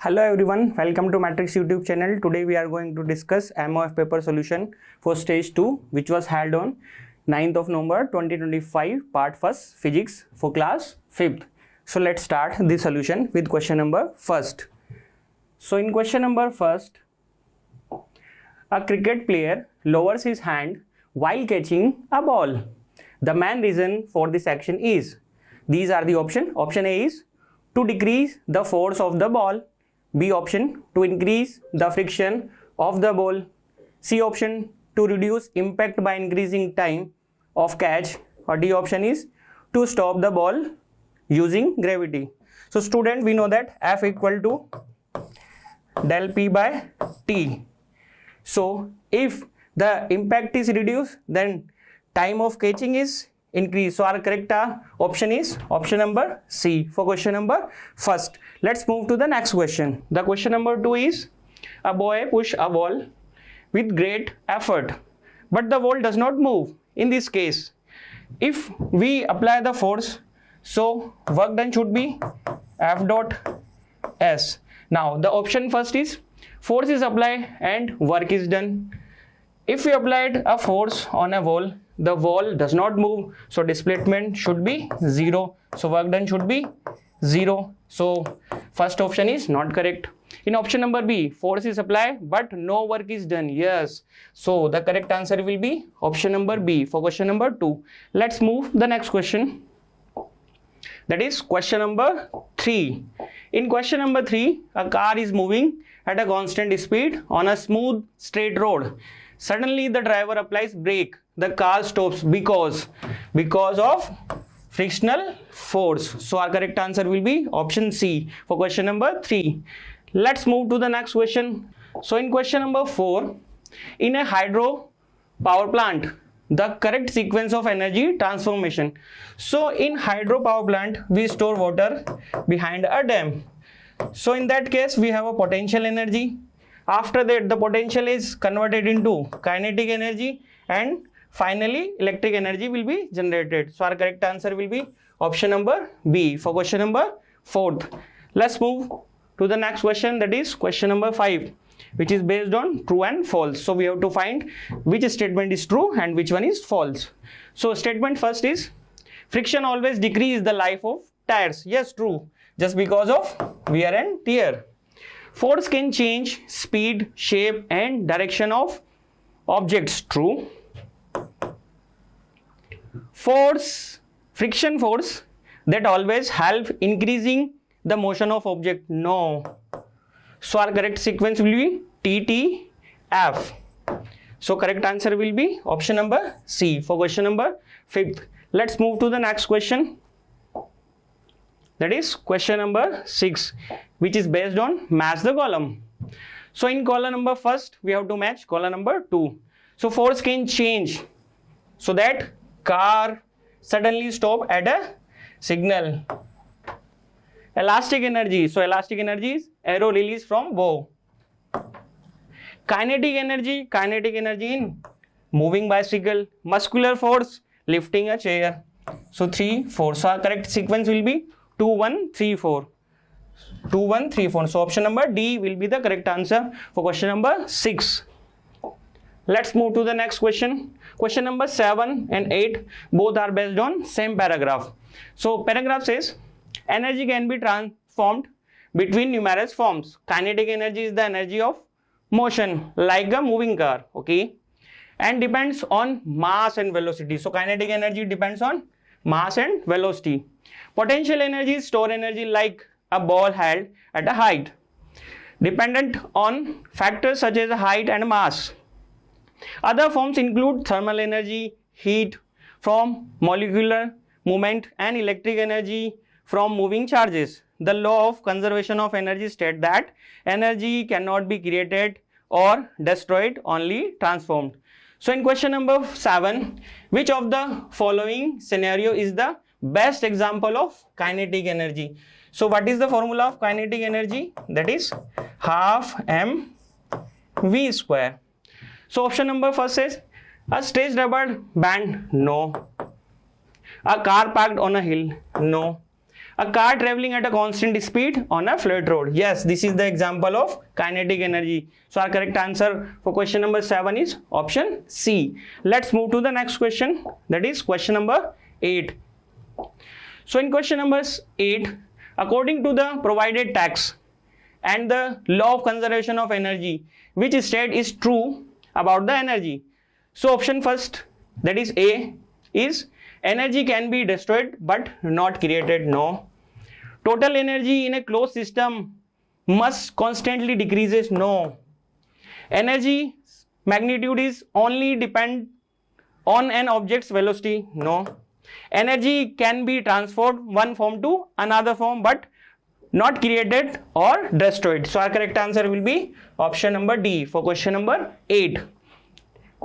Hello everyone, welcome to Matrix YouTube channel. Today we are going to discuss MOF paper solution for stage 2 which was held on 9th of November 2025 part 1st physics for class 5th. So let's start the solution with question number 1st. So in question number 1st, a cricket player lowers his hand while catching a ball. The main reason for this action is, these are the option. Option A is to decrease the force of the ball. B option, to increase the friction of the ball. C option, to reduce impact by increasing time of catch. Or D option is to stop the ball using gravity. So student, we know that F equal to del P by T. So if the impact is reduced, then time of catching is increase. So our correct option is option number C for question number 1st. Let's move to the next question. The question number 2 is, a boy push a ball with great effort, but the ball does not move. In this case, if we apply the force, so work done should be F dot S. Now the option first is force is applied and work is done. If we applied a force on a ball, the ball does not move, so displacement should be 0, so work done should be 0. So first option is not correct. In option number B, force is applied but no work is done. Yes, so the correct answer will be option number B for question number 2. Let's move the next question. That is question number 3. In question number 3, a car is moving at a constant speed on a smooth straight road. Suddenly the driver applies brake. The car stops because of frictional force. So our correct answer will be option C for question number 3. Let's move to the next question. So in question number 4, in a hydro power plant, the correct sequence of energy transformation. So in hydro power plant, we store water behind a dam. So in that case, we have a potential energy. After that, the potential is converted into kinetic energy, and finally electric energy will be generated. So our correct answer will be option number B for question number 4th. Let's move to the next question, that is question number 5, which is based on true and false. So we have to find which statement is true and which one is false. So statement first is, friction always decreases the life of tires. Yes, true, just because of wear and tear. Force can change speed, shape and direction of objects. True. Friction force that always help increasing the motion of object. No. So our correct sequence will be TTF. So correct answer will be option number C for question number 5th. Let's move to the next question. That is question number 6, which is based on match the column. So in column number 1st, we have to match column number 2. So force can change so that car suddenly stop at a signal. Elastic energy. So elastic energy is arrow release from bow. Kinetic energy in moving bicycle. Muscular force, lifting a chair. So 3, 4. So our correct sequence will be 2, 1, 3, 4. 2, 1, 3, 4. So option number D will be the correct answer for question number 6. Let's move to the next question. Question number 7 and 8 both are based on same paragraph. So paragraph says, energy can be transformed between numerous forms. Kinetic energy is the energy of motion like a moving car, okay, and depends on mass and velocity. So kinetic energy depends on mass and velocity. Potential energy is stored energy like a ball held at a height, dependent on factors such as height and mass. Other forms include thermal energy, heat from molecular movement, and electric energy from moving charges. The law of conservation of energy states that energy cannot be created or destroyed, only transformed. So in question number 7, which of the following scenario is the best example of kinetic energy? So what is the formula of kinetic energy? That is half mv square. So option number first says, a stretched rubber band. No. A car parked on a hill. No. A car traveling at a constant speed on a flat road. Yes, this is the example of kinetic energy. So our correct answer for question number 7 is option C. Let's move to the next question, that is question number 8. So in question number 8, according to the provided text and the law of conservation of energy, which state is true about the energy? So option first, that is A, is energy can be destroyed but not created. No. Total energy in a closed system must constantly decreases. No. Energy magnitude is only depend on an object's velocity. No. Energy can be transferred one form to another form but not created or destroyed. So our correct answer will be option number D for question number 8.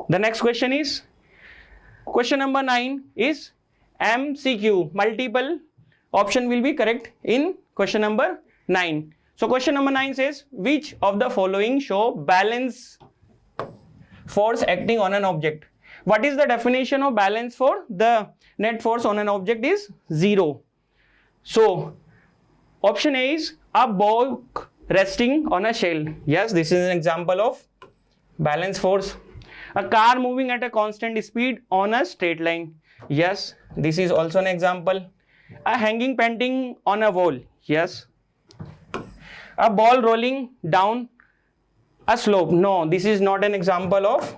The next question is question number 9 is MCQ. Multiple option will be correct in question number 9. So question number 9 says, which of the following show balance force acting on an object? What is the definition of balance force? The net force on an object is 0. So option A is a ball resting on a shell. Yes, this is an example of balance force. A car moving at a constant speed on a straight line. Yes, this is also an example. A hanging painting on a wall. Yes. A ball rolling down a slope. No, this is not an example of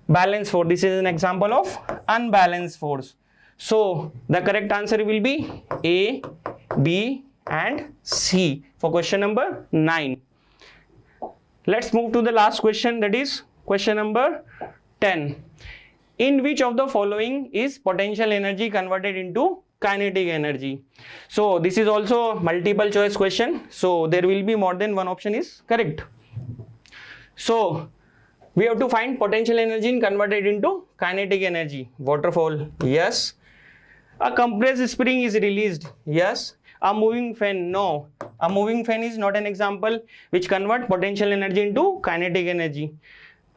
balance force. This is an example of unbalanced force. So the correct answer will be A, B and C for question number 9. Let's move to the last question, that is question number 10. In which of the following is potential energy converted into kinetic energy? So this is also multiple choice question. So there will be more than one option is correct. So we have to find potential energy and converted into kinetic energy. Waterfall. Yes. A compressed spring is released. Yes. A moving fan. No. A moving fan is not an example which convert potential energy into kinetic energy.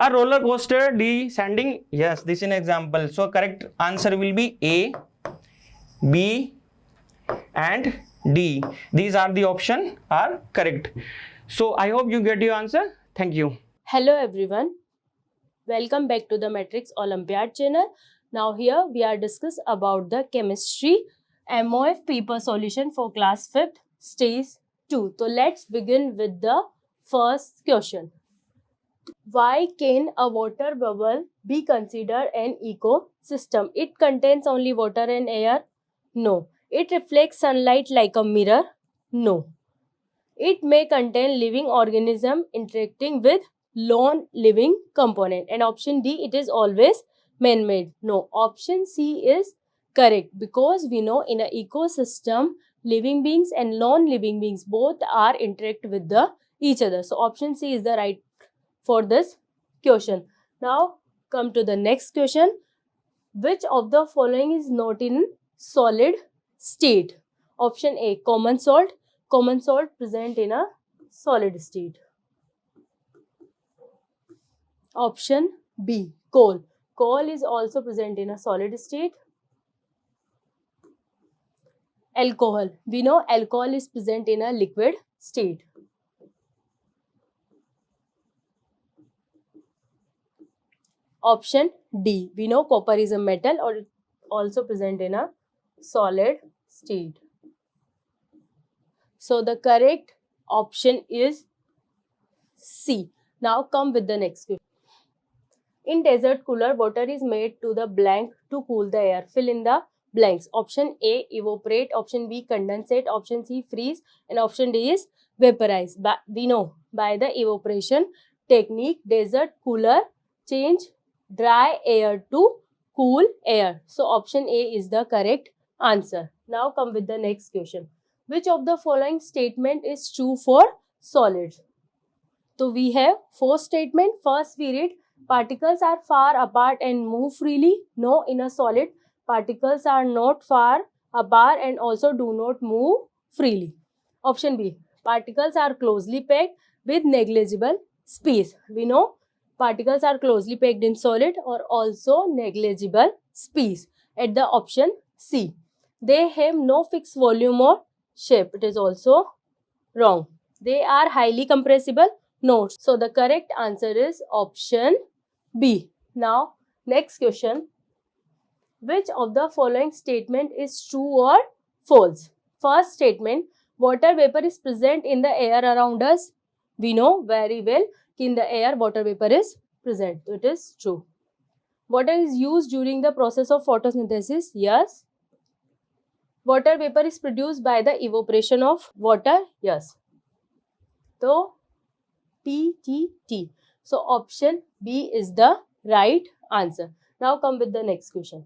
A roller coaster descending. Yes, this is an example. So correct answer will be A, B and D. These are the option are correct. So I hope you get your answer. Thank you. Hello everyone. Welcome back to the Matrix Olympiad channel. Now here we are discuss about the chemistry MOF paper solution for class 5th stage 2. So let's begin with the first question. Why can a water bubble be considered an ecosystem? It contains only water and air? No. It reflects sunlight like a mirror? No. It may contain living organism interacting with non-living component. And option D, it is always man-made. No. Option C is correct because we know in an ecosystem, living beings and non-living beings both are interact with each other. So option C is the right for this question. Now come to the next question. Which of the following is not in solid state? Option A, common salt. Common salt present in a solid state. Option B, coal. Coal is also present in a solid state. Alcohol. We know alcohol is present in a liquid state. Option D. We know copper is a metal or also present in a solid state. So the correct option is C. Now come with the next question. In desert cooler, water is made to the blank to cool the air. Fill in the blanks. Option A, evaporate. Option B, condensate. Option C, freeze. And option D is vaporize. We know by the evaporation technique, desert cooler change dry air to cool air. So option A is the correct answer. Now come with the next question. Which of the following statement is true for solids? So we have four statements. First we read, particles are far apart and move freely. No, in a solid, particles are not far apart and also do not move freely. Option B, particles are closely packed with negligible space. We know particles are closely packed in solid or also negligible space. At the option C, they have no fixed volume or shape. It is also wrong. They are highly compressible? No. So the correct answer is option B. Now, next question. Which of the following statement is true or false? First statement, water vapor is present in the air around us. We know very well that in the air water vapor is present. So it is true. Water is used during the process of photosynthesis. Yes. Water vapor is produced by the evaporation of water. Yes. So T. So option B is the right answer. Now come with the next question.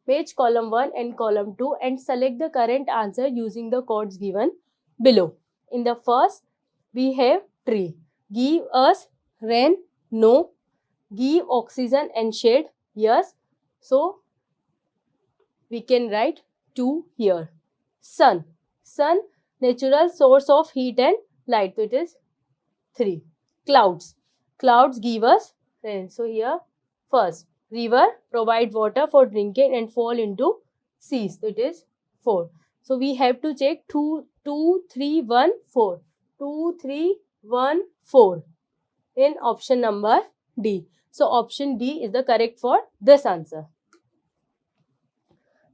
Page column 1 and column 2 and select the correct answer using the codes given below. In the first, we have tree. Give us rain? No. Give oxygen and shade? Yes. So, we can write 2 here. Sun. Sun, natural source of heat and light. So, it is 3. Clouds. Clouds give us rain. So, here first. River, provide water for drinking and fall into seas. So, it is 4. So, we have to check 2, 3, 1, 4. 2, 3, 1, 4 in option number D. So, option D is the correct for this answer.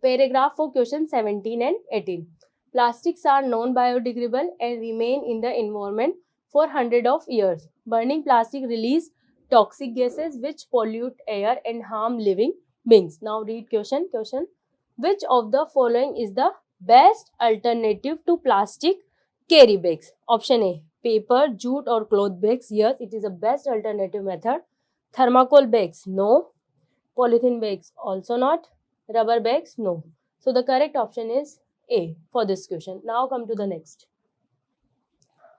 Paragraph for question 17 and 18. Plastics are non-biodegradable and remain in the environment for hundreds of years. Burning plastic release toxic gases which pollute air and harm living beings. Now read question. Which of the following is the best alternative to plastic carry bags? Option A, paper, jute or cloth bags. Yes, it is the best alternative method. Thermocol bags? No. Polythene bags? Also not. Rubber bags? No. So the correct option is A for this question. Now come to the next.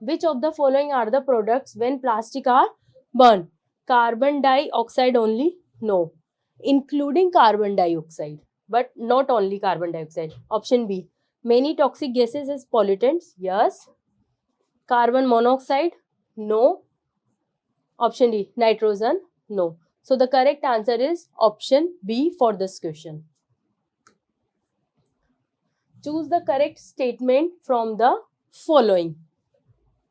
Which of the following are the products when plastic are burned? Carbon dioxide only? No. Including carbon dioxide, but not only carbon dioxide. Option B. Many toxic gases as pollutants? Yes. Carbon monoxide? No. Option D. Nitrogen? No. So the correct answer is option B for this question. Choose the correct statement from the following.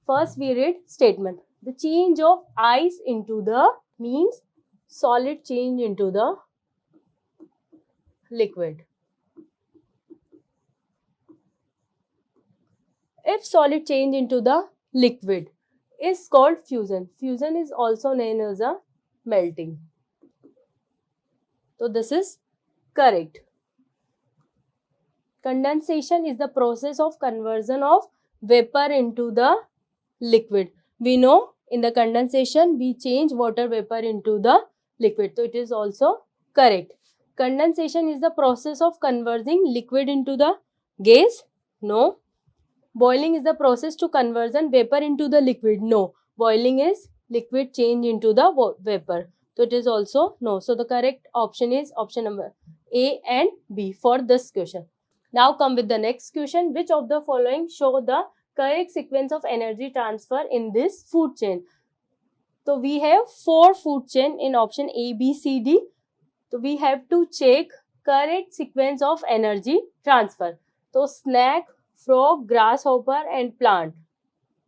First we read statement. The change of ice into the means solid change into the liquid. If solid change into the liquid is called fusion. Fusion is also known as a melting. So this is correct. Condensation is the process of conversion of vapor into the liquid. We know in the condensation we change water vapor into the liquid. So it is also correct. Condensation is the process of converting liquid into the gas. No. Boiling is the process to conversion vapor into the liquid. No. Boiling is liquid change into the vapor. So it is also no. So the correct option is option number A and B for this question. Now come with the next question. Which of the following show the correct sequence of energy transfer in this food chain? So we have 4 food chain in option A, B, C, D. So we have to check correct sequence of energy transfer. So snack, frog, grasshopper and plant.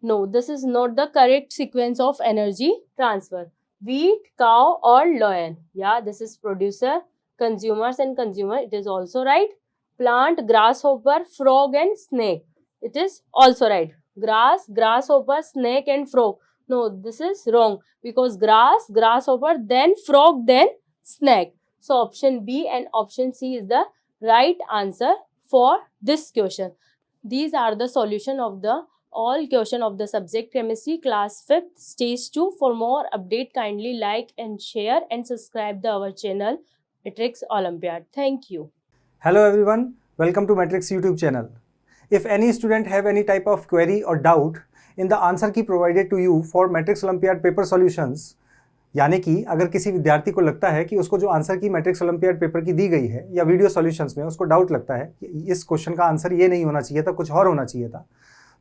No, this is not the correct sequence of energy transfer. Wheat, cow or lion. Yeah, this is producer, consumers and consumer. It is also right. Plant, grasshopper, frog and snake. It is also right. Grass, grasshopper, snake and frog. No, this is wrong because grass, grasshopper, then frog, then snake. So option B and option C is the right answer for this question. These are the solution of the all question of the subject chemistry class 5th stage 2. For more update, kindly like and share and subscribe to our channel Matrix Olympiad. Thank you. Hello everyone, welcome to Matrix YouTube channel. If any student have any type of query or doubt in the answer key provided to you for Matrix Olympiad paper solutions, यानी कि अगर किसी विद्यार्थी को लगता है कि उसको जो आंसर की मैट्रिक्स ओलंपियाड पेपर की दी गई है या वीडियो सॉल्यूशंस में उसको डाउट लगता है कि इस क्वेश्चन का आंसर ये नहीं होना चाहिए था, कुछ और होना चाहिए था,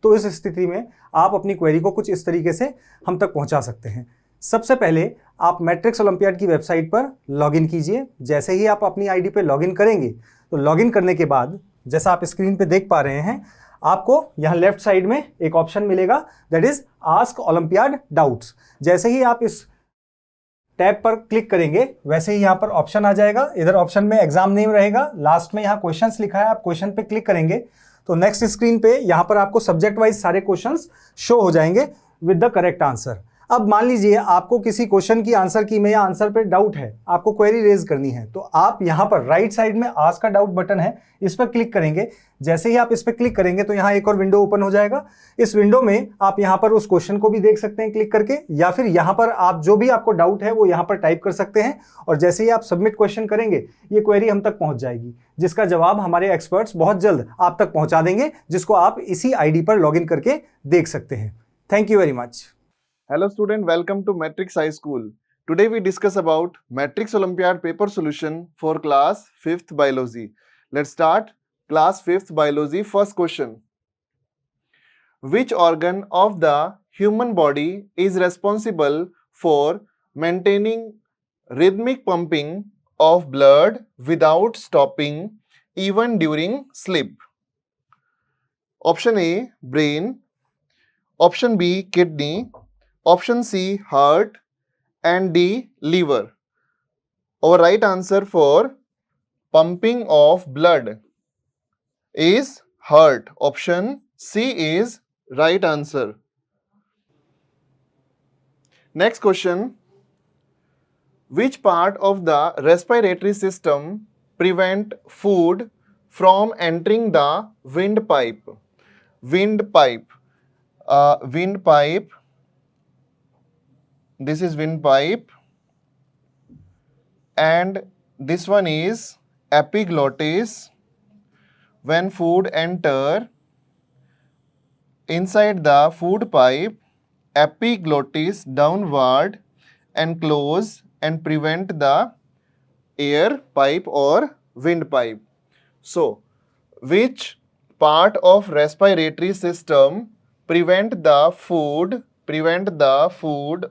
तो इस स्थिति में आप अपनी क्वेरी को कुछ इस तरीके से हम तक पहुंचा सकते हैं। सबसे पहले आप मैट्रिक्स ओलंपियाड की वेबसाइट पर लॉगिन कीजिए। जैसे ही आप अपनी आईडी पे लॉगिन करेंगे तो लॉगिन करने के बाद जैसा आप स्क्रीन पे देख पा रहे हैं, आपको यहाँ लेफ्ट साइड में एक ऑप्शन मिलेगा, that is ask olympiad doubts. जैसे ही आप इस टैब पर क्लिक करेंगे वैसे ही यहाँ पर ऑप्शन आ जाएगा। इधर ऑप्शन में एग्जाम नेम रहेगा, लास्ट में यहाँ क्वेश्चंस लिखा है, आप क्वेश्चन पे क्लिक करेंगे तो नेक्स्ट स्क्रीन पे यहाँ पर आपको सब्जेक्ट वाइज सारे क्वेश्चंस शो हो जाएंगे विद द करेक्ट आंसर। अब मान लीजिए आपको किसी क्वेश्चन की आंसर की में या आंसर पे डाउट है, आपको क्वेरी रेज करनी है, तो आप यहाँ पर राइट साइड में आस्क का डाउट बटन है, इस पर क्लिक करेंगे। जैसे ही आप इस पर क्लिक करेंगे तो यहाँ एक और विंडो ओपन हो जाएगा। इस विंडो में आप यहाँ पर उस क्वेश्चन को भी देख सकते हैं क्लिक करके, या फिर यहाँ पर आप जो भी आपको डाउट है वो यहाँ पर टाइप कर सकते हैं और जैसे ही आप सबमिट क्वेश्चन करेंगे ये क्वेरी हम तक पहुंच जाएगी, जिसका जवाब हमारे एक्सपर्ट्स बहुत जल्द आप तक पहुंचा देंगे, जिसको आप इसी आईडी पर लॉग इन करके देख सकते हैं। Thank you very much. Hello student, welcome to Matrix High School. Today we discuss about Matrix Olympiad paper solution for class 5th biology. Let's start class 5th biology. First question. Which organ of the human body is responsible for maintaining rhythmic pumping of blood without stopping even during sleep? Option A, brain. Option B, kidney. Option C, heart, and D, liver. Our right answer for pumping of blood is heart. Option C is right answer. Next question. Which part of the respiratory system prevent food from entering the windpipe? Windpipe. Windpipe. This is windpipe and this one is epiglottis. When food enter inside the food pipe, epiglottis downward and close and prevent the air pipe or windpipe. So, which part of respiratory system prevent the food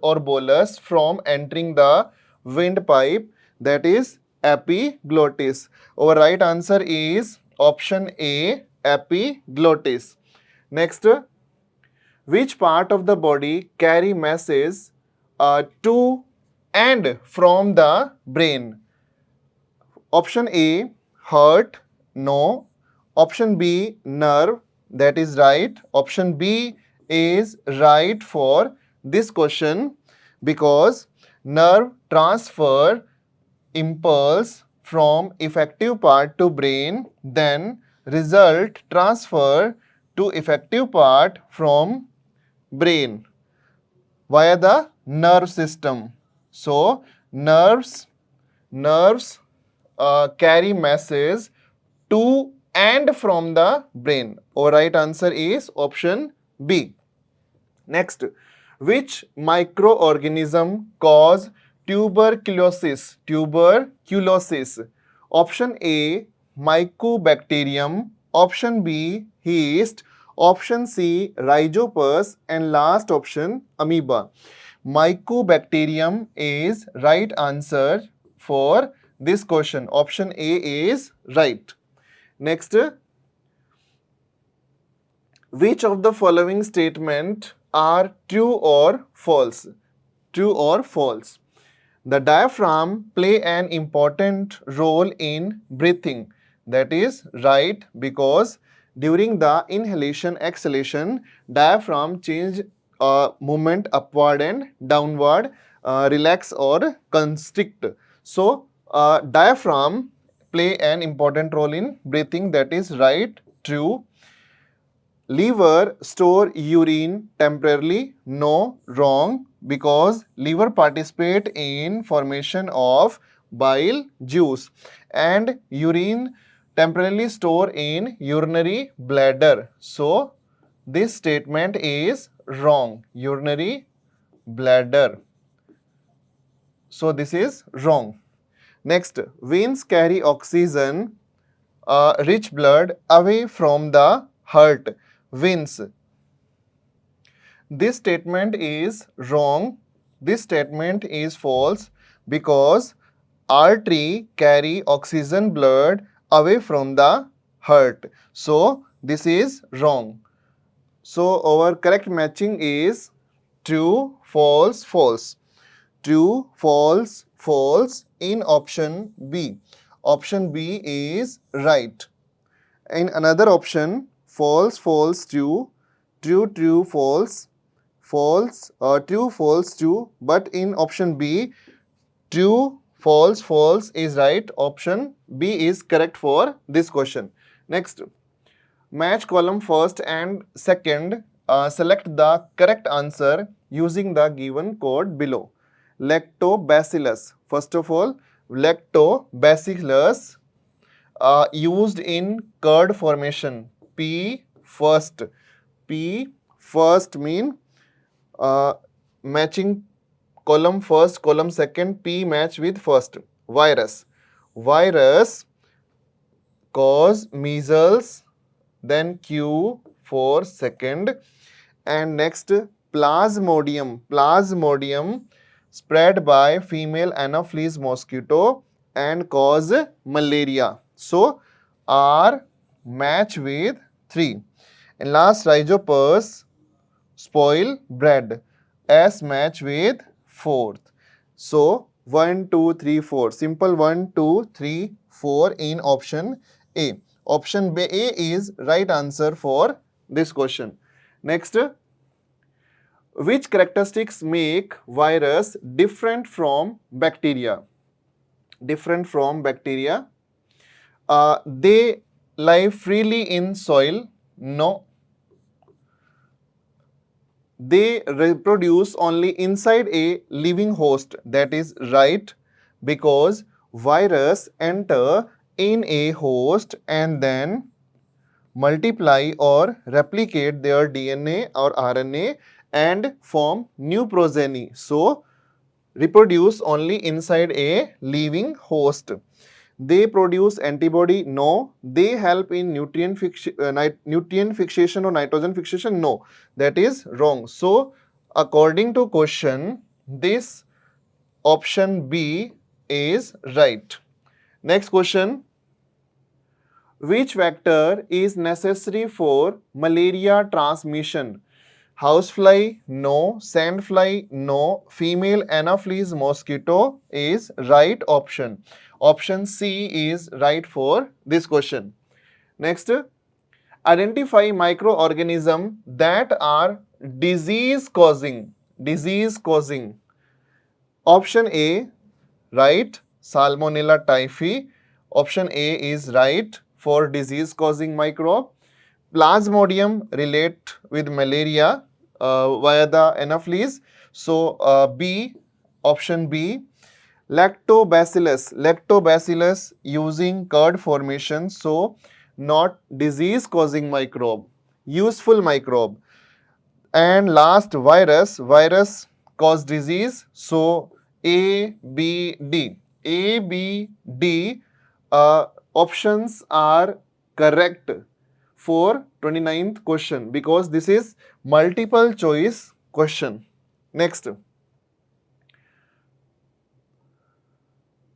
or bolus from entering the windpipe? That is epiglottis. Our right answer is option A, epiglottis. Next, which part of the body carry message to and from the brain? Option A, heart. No. Option B, nerve. That is right. Option B is right for this question because nerve transfer impulse from effective part to brain, then result transfer to effective part from brain via the nerve system. So nerves carry message to and from the brain. Our right answer is option B. Next, which microorganism cause tuberculosis? Tuberculosis. Option A, Mycobacterium. Option B, yeast. Option C, Rhizopus. And last option, amoeba. Mycobacterium is right answer for this question. Option A is right. Next, which of the following statement are true or false? True or false? The diaphragm play an important role in breathing. That is right because during the inhalation exhalation, diaphragm change movement upward and downward, relax or constrict. So diaphragm play an important role in breathing. That is right, true. Liver store urine temporarily? No, wrong, because liver participate in formation of bile juice and urine temporarily store in urinary bladder. So this statement is wrong, urinary bladder. So this is wrong. Next, veins carry oxygen rich blood away from the heart. Veins. This statement is wrong. This statement is false because artery carry oxygen blood away from the heart. So this is wrong. So our correct matching is true, false, false. True, false, false in option B. Option B is right. In another option, false, false, true, true, true, false, false, true, false, true. But in option B, true, false, false is right. Option B is correct for this question. Next, match column first and second. Select the correct answer using the given code below. Lactobacillus. First of all, lactobacillus used in curd formation. P first. P first mean matching column first, column second. P match with first. Virus. Virus cause measles. Then Q for second. And next, plasmodium. Plasmodium spread by female anopheles mosquito and cause malaria. So R match with 3. And last, rhizopus spoil bread. S match with 4th. So 1, 2, 3, 4. Simple 1, 2, 3, 4 in option A. Option B A is right answer for this question. Next, which characteristics make virus different from bacteria? Different from bacteria. They live freely in soil. No. They reproduce only inside a living host. That is right, because virus enter in a host and then multiply or replicate their DNA or RNA and form new progeny. So, reproduce only inside a living host. They produce antibody? No. They help in nutrient fixation or nitrogen fixation? No. That is wrong. So, according to question, this option B is right. Next question. Which vector is necessary for malaria transmission? Housefly? No. Sandfly? No. Female anopheles mosquito is right option. Option C is right for this question. Next, identify microorganisms that are disease causing. Disease causing. Option A, right, Salmonella typhi. Option A is right for disease causing microbe. Plasmodium relate with malaria via the anopheles. So B, option B. Lactobacillus. Lactobacillus using curd formation. So not disease causing microbe, useful microbe. And last, virus. Virus cause disease. So A, B, D. A, B, D options are correct for 29th question because this is multiple choice question. Next,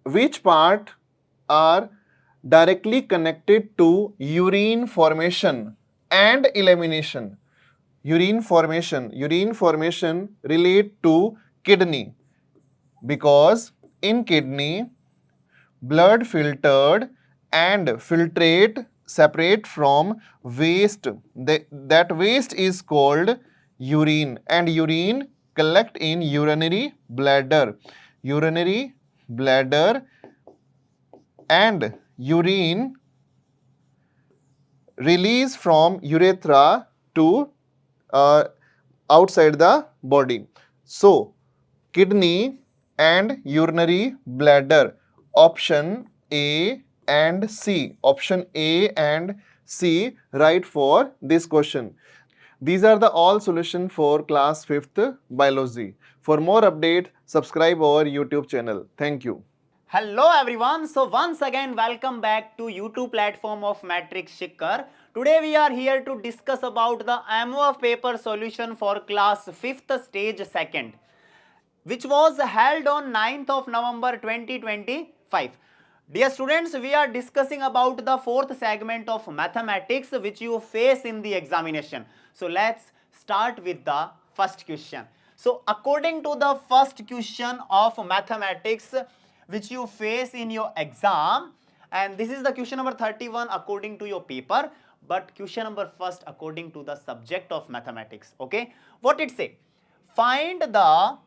which part are directly connected to urine formation and elimination? Urine formation relate to kidney because in kidney blood filtered and filtrate separate from waste. That waste is called urine, and urine collect in urinary bladder. Urinary bladder, and urine release from urethra to outside the body. So, kidney and urinary bladder, option A and C. Option A and C right for this question. These are the all solution for class 5th biology. For more update, subscribe our YouTube channel. Thank you. Hello everyone, so once again welcome back to YouTube platform of Matrix Sikar. Today we are here to discuss about the MOF paper solution for class 5th stage 2nd, which was held on 9th of November 2025. Dear students, we are discussing about the fourth segment of mathematics which you face in the examination. So let's start with the first question. So according to the first question of mathematics which you face in your exam, and this is the question number 31 according to your paper, but question number first according to the subject of mathematics. Okay, what it say? Find the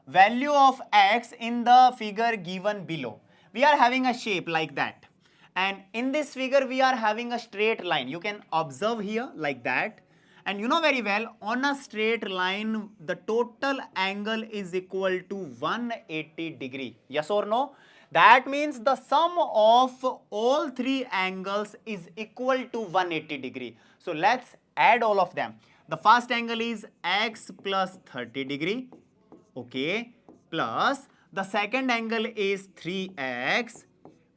value of x in the figure given below. We are having a shape like that, and in this figure we are having a straight line. You can observe here like that, and you know very well on a straight line the total angle is equal to 180 degree. Yes or no? That means the sum of all three angles is equal to 180 degree. So let's add all of them. The first angle is x plus 30 degree. Okay, plus the second angle is 3x,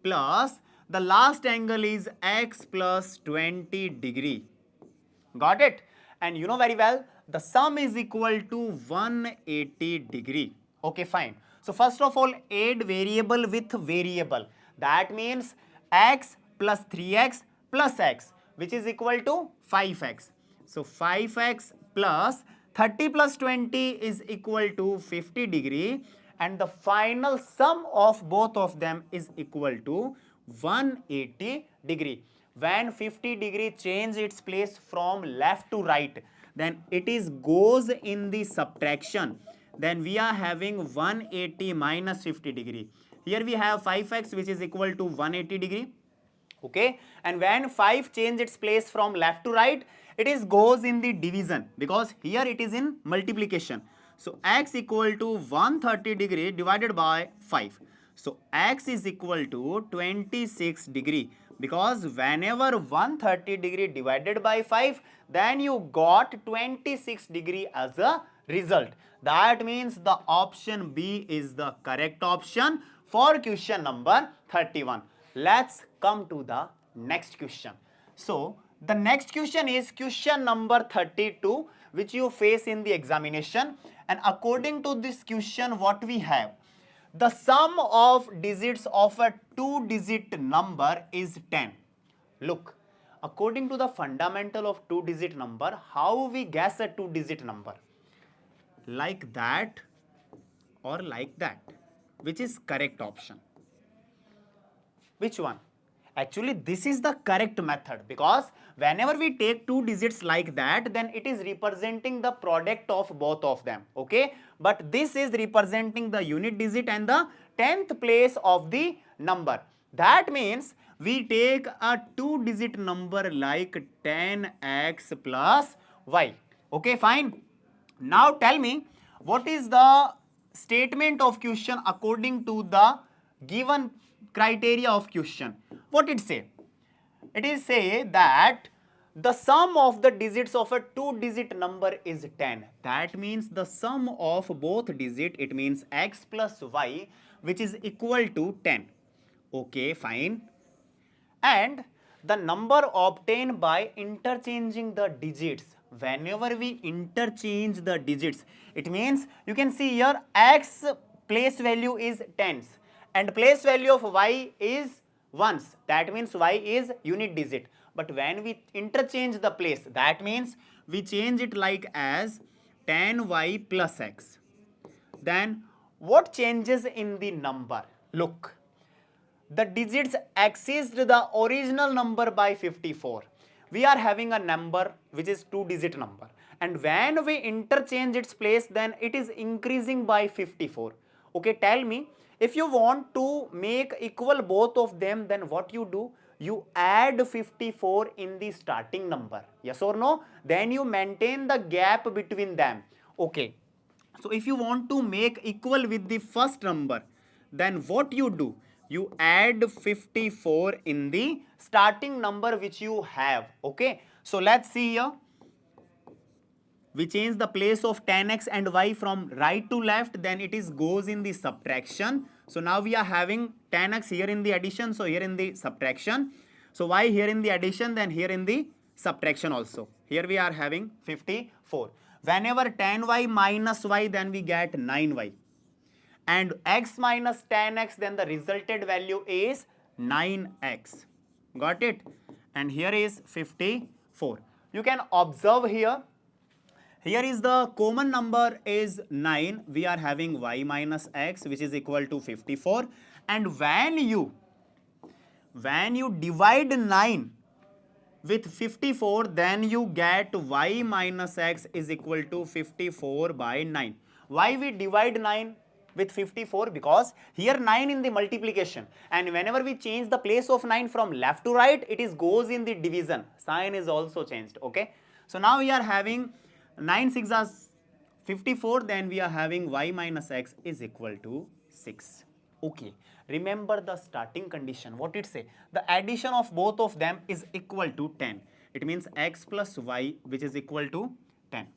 plus the last angle is x plus 20 degree. Got it? And you know very well the sum is equal to 180 degree. Okay, fine. So first of all, add variable with variable. That means x plus 3x plus x, which is equal to 5x. So 5x plus 30 plus 20 is equal to 50 degree, and the final sum of both of them is equal to 180 degree. When 50 degree change its place from left to right, then it is goes in the subtraction. Then we are having 180 minus 50 degree. Here we have 5x which is equal to 180 degree. Okay, and when 5 change its place from left to right, it is goes in the division, because here it is in multiplication. So x equal to 130 degree divided by 5. So x is equal to 26 degree, because whenever 130 degree divided by 5, then you got 26 degree as a result. That means the option B is the correct option for question number 31. Let's come to the next question. So the next question is question number 32, which you face in the examination. And according to this question, what we have? The sum of digits of a two-digit number is 10. Look, according to the fundamental of two-digit number, how we guess a two-digit number? Like that or like that? Which is correct option? Which one? Actually, this is the correct method, because whenever we take two digits like that, then it is representing the product of both of them. Okay, but this is representing the unit digit and the 10th place of the number. That means we take a two-digit number like 10x plus y. Okay, fine. Now tell me, what is the statement of question according to the given criteria of question? What it say? It is say that the sum of the digits of a two-digit number is 10. That means the sum of both digit, it means x plus y, which is equal to 10. Okay, fine. And the number obtained by interchanging the digits. Whenever we interchange the digits, it means you can see here x place value is tens and place value of y is ones. That means y is unit digit. But when we interchange the place, that means we change it like as 10y plus x. Then what changes in the number? Look, the digits exceed the original number by 54. We are having a number which is two-digit number, and when we interchange its place, then it is increasing by 54. Okay, tell me, if you want to make equal both of them, then what you do? You add 54 in the starting number. Yes or no? Then you maintain the gap between them. Okay. So if you want to make equal with the first number, then what you do? You add 54 in the starting number which you have. Okay. So let's see here. We change the place of 10x and y from right to left, then it is goes in the subtraction. So now we are having 10x here in the addition, so here in the subtraction. So y here in the addition, then here in the subtraction also. Here we are having 54. Whenever 10y minus y, then we get 9y. and x minus 10x, then the resulted value is 9x. Got it? And here is 54. You can observe here. Here is the common number is 9. We are having y minus x, which is equal to 54. And when you divide 9 with 54, then you get y minus x is equal to 54 by 9. Why we divide 9 with 54? Because here 9 in the multiplication, and whenever we change the place of 9 from left to right, it is goes in the division. Sign is also changed. Okay. So now we are having 9 6 are 54, then we are having y minus x is equal to 6. Okay, remember the starting condition. What it say? The addition of both of them is equal to 10. It means x plus y, which is equal to 10.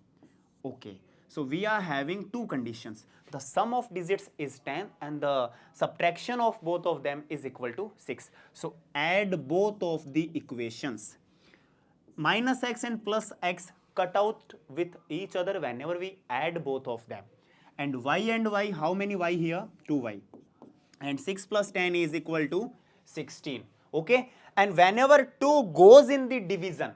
Okay, so we are having two conditions. The sum of digits is 10 and the subtraction of both of them is equal to 6. So add both of the equations. Minus x and plus x cut out with each other whenever we add both of them. And y, how many y here? 2y. And 6 plus 10 is equal to 16. Okay. And whenever 2 goes in the division,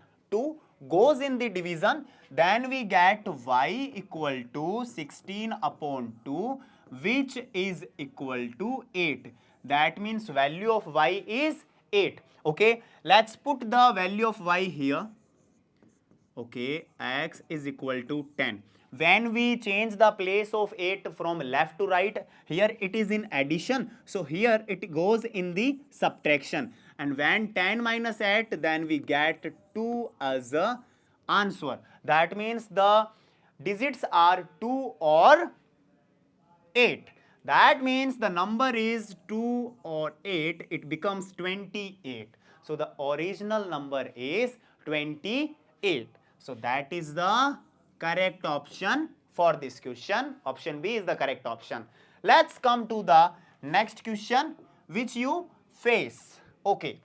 then we get y equal to 16 upon 2, which is equal to 8. That means value of y is 8. Okay. Let's put the value of y here. Okay, x is equal to 10. When we change the place of 8 from left to right, here it is in addition. So here it goes in the subtraction. And when 10 minus 8, then we get 2 as a answer. That means the digits are 2 or 8. That means the number is 2 or 8. It becomes 28. So the original number is 28. So that is the correct option for this question. Option B is the correct option. Let's come to the next question which you face. Okay.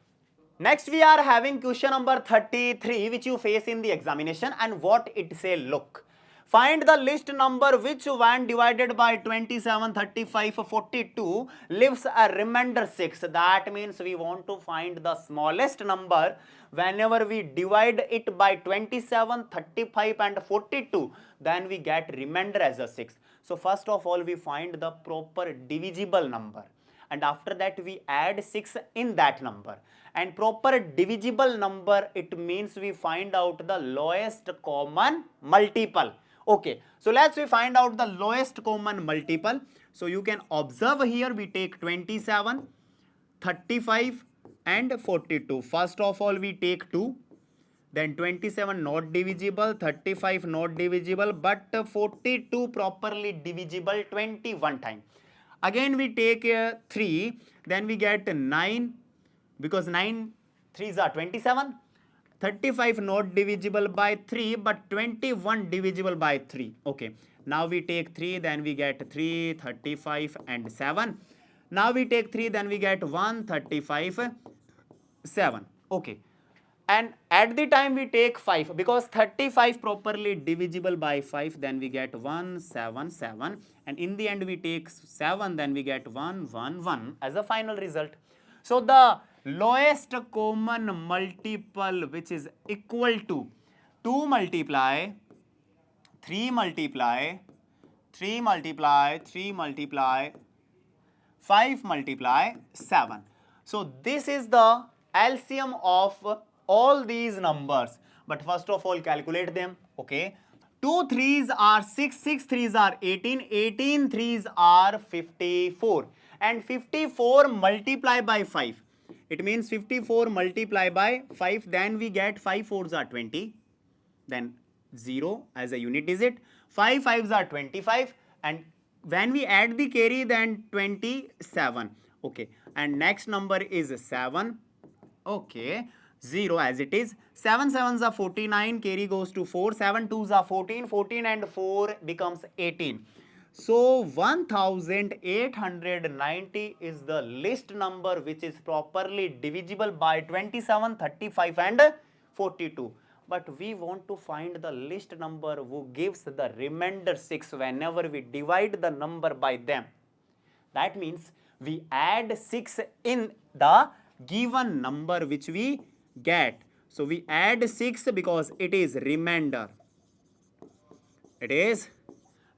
Next we are having question number 33 which you face in the examination, and what it say, look. Find the list number which when divided by 27, 35, 42 leaves a remainder 6. That means we want to find the smallest number whenever we divide it by 27, 35 and 42, then we get remainder as a 6. So first of all we find the proper divisible number, and after that we add 6 in that number. And proper divisible number, it means we find out the lowest common multiple. Okay, so let's we find out the lowest common multiple. So you can observe here we take 27, 35 and 42. First of all we take 2, then 27 not divisible, 35 not divisible, but 42 properly divisible 21 times. Again we take 3, then we get 9, because 9 3s are 27. 35 not divisible by 3, but 21 divisible by 3. Okay. Now we take 3, then we get 3, 35 and 7. Now we take 3, then we get 1, 35, 7. Okay. And at the time we take 5, because 35 properly divisible by 5, then we get 1, 7, 7. And in the end we take 7, then we get 1, 1, 1 as a final result. So the lowest common multiple which is equal to 2 multiply 3 multiply 3 multiply 3 multiply 5 multiply 7. So this is the LCM of all these numbers. But first of all calculate them. Okay. 2 3s are 6, 6 3s are 18, 18 3s are 54. And 54 multiply by 5. It means 54 multiply by 5, then we get 5 4s are 20, then 0 as a unit digit, 5 5s are 25, and when we add the carry then 27. Okay, and next number is 7. Okay, 0 as it is. 7 7s are 49, carry goes to 4, 7 2s are 14, 14 and 4 becomes 18. So 1890 is the least number which is properly divisible by 27, 35 and 42. But we want to find the least number who gives the remainder 6 whenever we divide the number by them. That means we add 6 in the given number which we get. So we add 6 because it is remainder. It is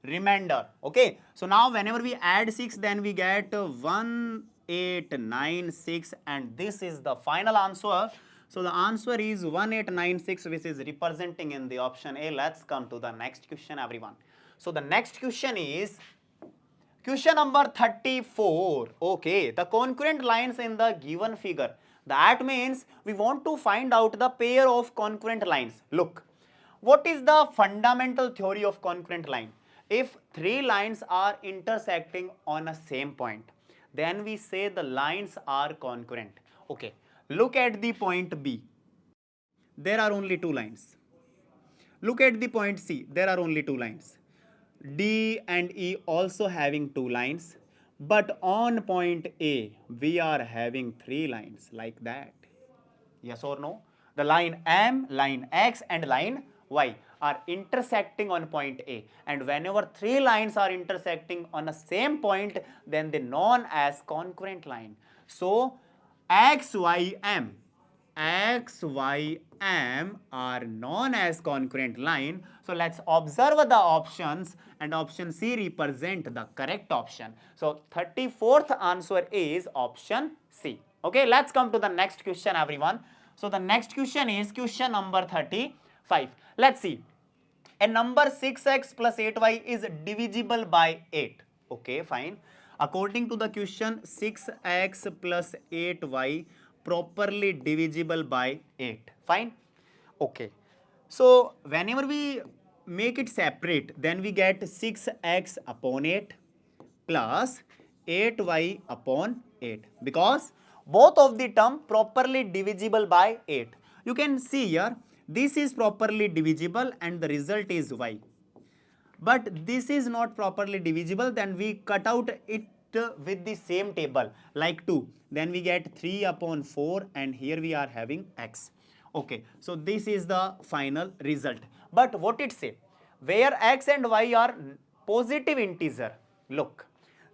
remainder. Okay. So now whenever we add 6, then we get 1896, and this is the final answer. So the answer is 1896, which is representing in the option A. Let's come to the next question, everyone. So the next question is question number 34. Okay, the concurrent lines in the given figure. That means we want to find out the pair of concurrent lines. Look, what is the fundamental theory of concurrent line? If three lines are intersecting on a same point, then we say the lines are concurrent. Okay, look at the point B. There are only two lines. Look at the point C. There are only two lines. D and E also having two lines. But on point A, we are having three lines like that. Yes or no? The line M, line X and line Y are intersecting on point A. And whenever three lines are intersecting on the same point, then they known as concurrent line. So, X, Y, M are known as concurrent line. So let's observe the options, and option C represent the correct option. So 34th answer is option C. Okay, let's come to the next question, everyone. So the next question is question number 35. Let's see. A number 6x plus 8y is divisible by 8. Okay, fine. According to the question, 6x plus 8y properly divisible by 8. Fine. Okay. So whenever we make it separate, then we get 6x upon 8 plus 8y upon 8, because both of the term properly divisible by 8. You can see here, this is properly divisible and the result is y. But this is not properly divisible, then we cut out it with the same table like 2. Then we get 3 upon 4, and here we are having x. Okay, so this is the final result. But what it say? Where x and y are positive integer, look,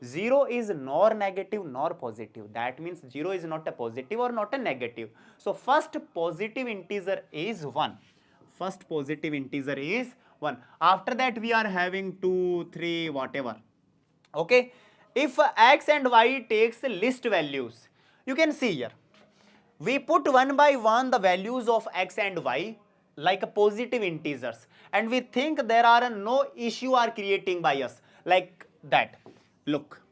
0 is nor negative nor positive. That means 0 is not a positive or not a negative. So first positive integer is 1. First positive integer is 1. After that we are having 2, 3, whatever. Okay. If x and y takes list values, you can see here, we put one by one the values of x and y like positive integers, and we think there are no issue are creating by us like that. Look,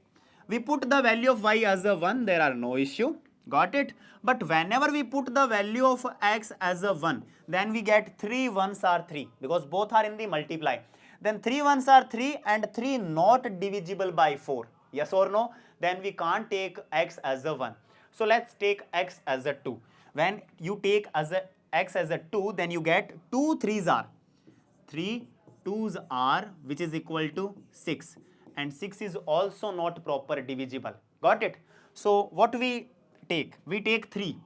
we put the value of y as a 1, there are no issue, got it? But whenever we put the value of x as a 1, then we get 3 1s are 3, because both are in the multiply. Then 3 1s are 3 and 3 not divisible by 4. Yes or no? Then we can't take x as a 1. So let's take x as a 2. When you take x as a 2, then you get 2 3s are 3 2s are, which is equal to 6, and 6 is also not proper divisible. Got it? So what we take? We take 3.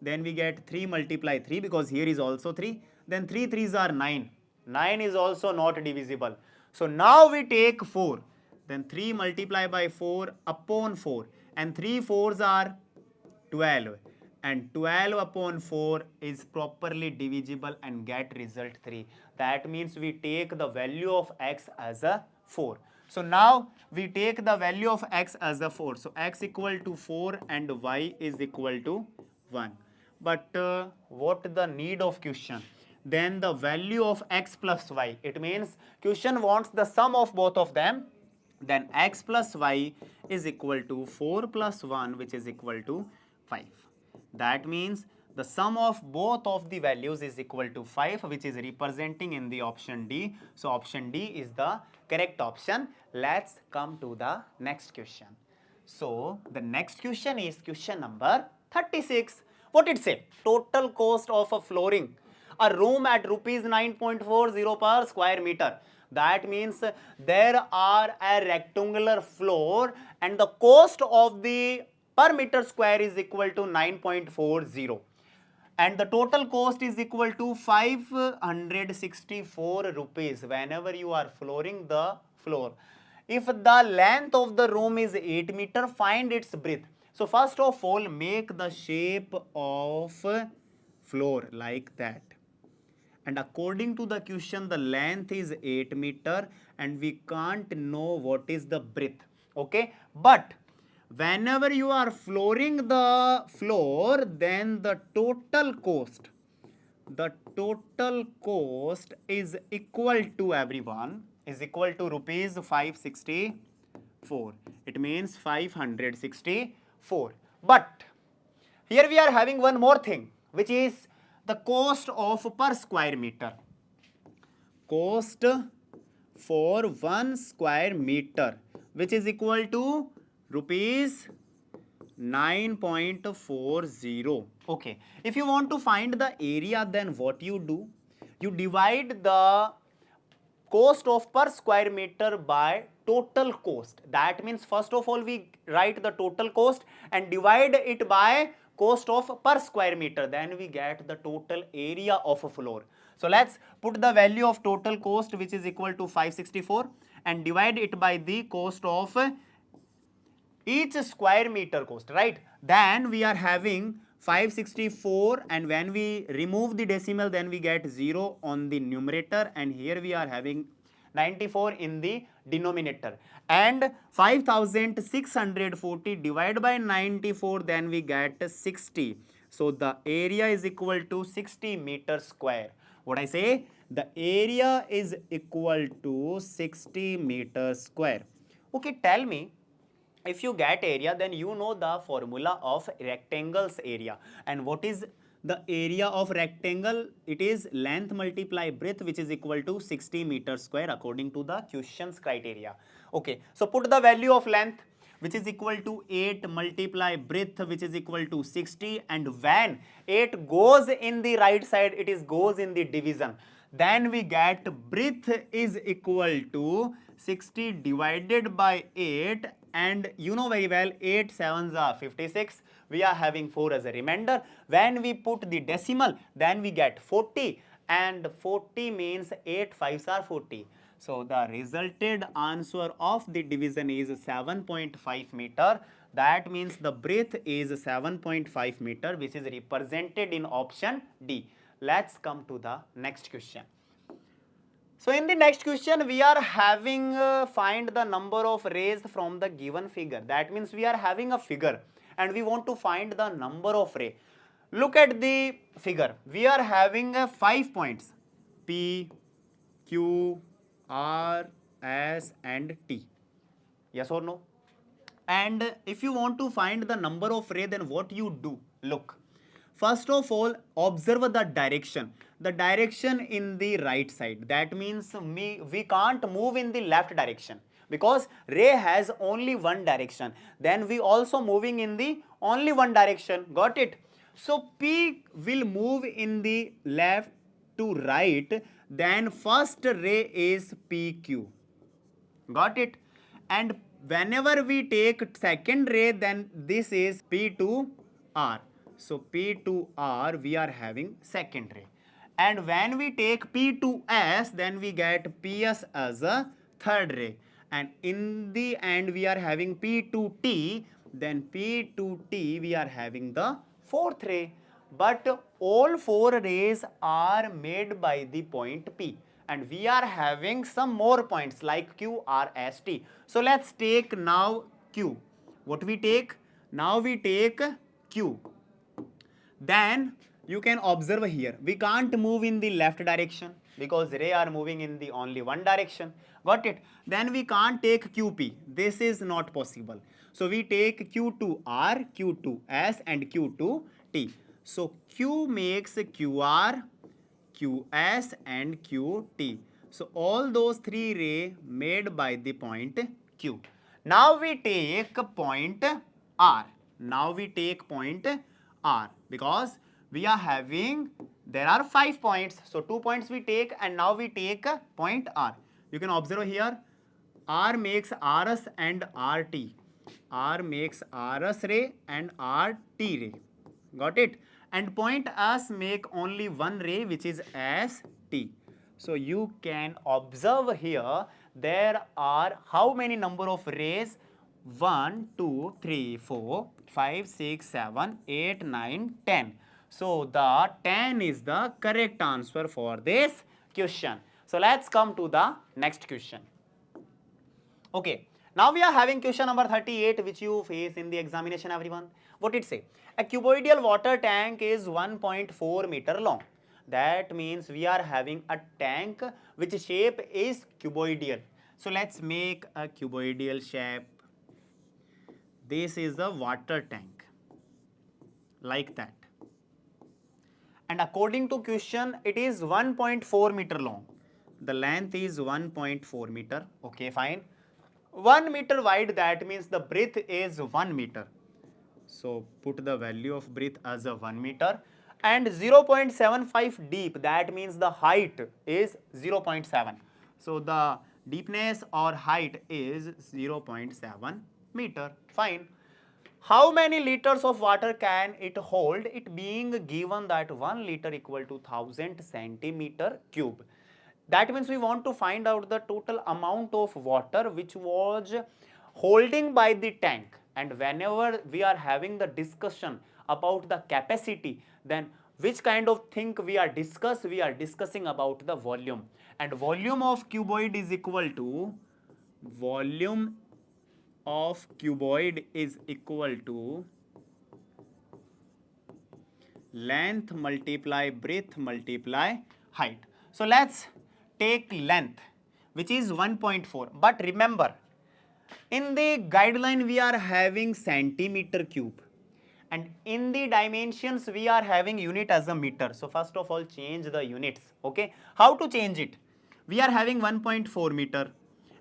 Then we get 3 multiply 3, because here is also 3. Then 3 3s are 9. 9 is also not divisible. So now we take 4. Then 3 multiply by 4 upon 4. And 3 4s are 12. And 12 upon 4 is properly divisible and get result 3. That means we take the value of x as a 4. So now we take the value of x as a 4. So x equal to 4 and y is equal to 1. But what the need of question? Then the value of x plus y. It means question wants the sum of both of them. Then x plus y is equal to 4 plus 1, which is equal to 5. That means the sum of both of the values is equal to 5, which is representing in the option D. So option D is the correct option. Let's come to the next question. So the next question is question number 36. What it say? Total cost of a flooring a room at rupees 9.40 per square meter. That means there are a rectangular floor and the cost of the per meter square is equal to 9.40, and the total cost is equal to 564 rupees whenever you are flooring the floor. if the length of the room is 8 meter, find its breadth. So first of all, make the shape of floor like that. And according to the question, the length is 8 meter and we can't know what is the breadth. Okay, but whenever you are flooring the floor, then the total cost is equal to everyone, is equal to rupees 564. It means 564. But here we are having one more thing, which is the cost of per square meter. Cost for 1 square meter, which is equal to rupees 9.40. Okay, if you want to find the area, then what you do? You divide the cost of per square meter by total cost. That means first of all we write the total cost and divide it by cost of per square meter. Then we get the total area of a floor. So let's put the value of total cost, which is equal to 564, and divide it by the cost of each square meter cost, right? Then we are having 564, and when we remove the decimal, then we get 0 on the numerator, and here we are having 94 in the denominator, and 5640 divided by 94, then we get 60. So the area is equal to 60 meters square. What I say? The area is equal to 60 meters square. Okay, tell me, if you get area, then you know the formula of rectangle's area. And what is the area of rectangle? It is length multiply breadth, which is equal to 60 meters square according to the question's criteria. Okay, so put the value of length, which is equal to 8 multiply breadth, which is equal to 60, and when 8 goes in the right side, it is goes in the division, then we get breadth is equal to 60 divided by 8, and you know very well 8 sevens are 56. We are having 4 as a remainder. When we put the decimal, then we get 40, and 40 means 8 5s are 40. So the resulted answer of the division is 7.5 meter. That means the breadth is 7.5 meter, which is represented in option D. Let's come to the next question. So in the next question, we are having find the number of rays from the given figure. That means we are having a figure and we want to find the number of ray. Look at the figure. We are having 5 points, P, Q, R, S and T. Yes or no? And if you want to find the number of ray, then what you do? Look. First of all, observe the direction. The direction in the right side. That means we can't move in the left direction because ray has only one direction. Then we also moving in the only one direction. Got it? So P will move in the left to right. Then first ray is PQ. Got it? And whenever we take second ray, then this is P to R. So P to R, we are having second ray. And when we take P to S, then we get PS as a third ray. And in the end, we are having P to T. Then P to T, we are having the fourth ray. But all 4 rays are made by the point P. And we are having some more points like Q, R, S, T. So let's take now Q. What we take? Now we take Q. Then you can observe here, we can't move in the left direction because ray are moving in the only one direction. Got it? Then we can't take QP. This is not possible. So we take Q to R, Q to S and Q to T. So Q makes QR, QS and QT. So all those 3 rays made by the point Q. Now we take point R. Now we take point R because we are having, there are 5 points. So 2 points we take and now we take point R. You can observe here, R makes RS and RT. R makes RS ray and RT ray. Got it? And point S make only one ray, which is ST. So you can observe here there are how many number of rays? 1, 2, 3, 4, 5, 6, 7, 8, 9, 10. So the 10 is the correct answer for this question. So let's come to the next question. Okay, now we are having question number 38 which you face in the examination, everyone. What it say? A cuboidal water tank is 1.4 meter long. That means we are having a tank which shape is cuboidal. So let's make a cuboidal shape. This is a water tank like that. And according to question, it is 1.4 meter long. The length is 1.4 meter. Okay, fine. 1 meter wide, that means the breadth is 1 meter. So put the value of breadth as a 1 meter. And 0.75 deep, that means the height is 0.7. So the deepness or height is 0.7 meter. Fine. How many liters of water can it hold? It being given that 1 liter equal to 1000 centimeter cube. That means we want to find out the total amount of water which was holding by the tank. And whenever we are having the discussion about the capacity, then which kind of thing we are discussing about the volume. And volume of cuboid is equal to volume of cuboid is equal to length multiply breadth multiply height. So let's take length which is 1.4. But remember, in the guideline we are having centimeter cube, and in the dimensions we are having unit as a meter. So first of all, change the units. Okay, how to change it? We are having 1.4 meter,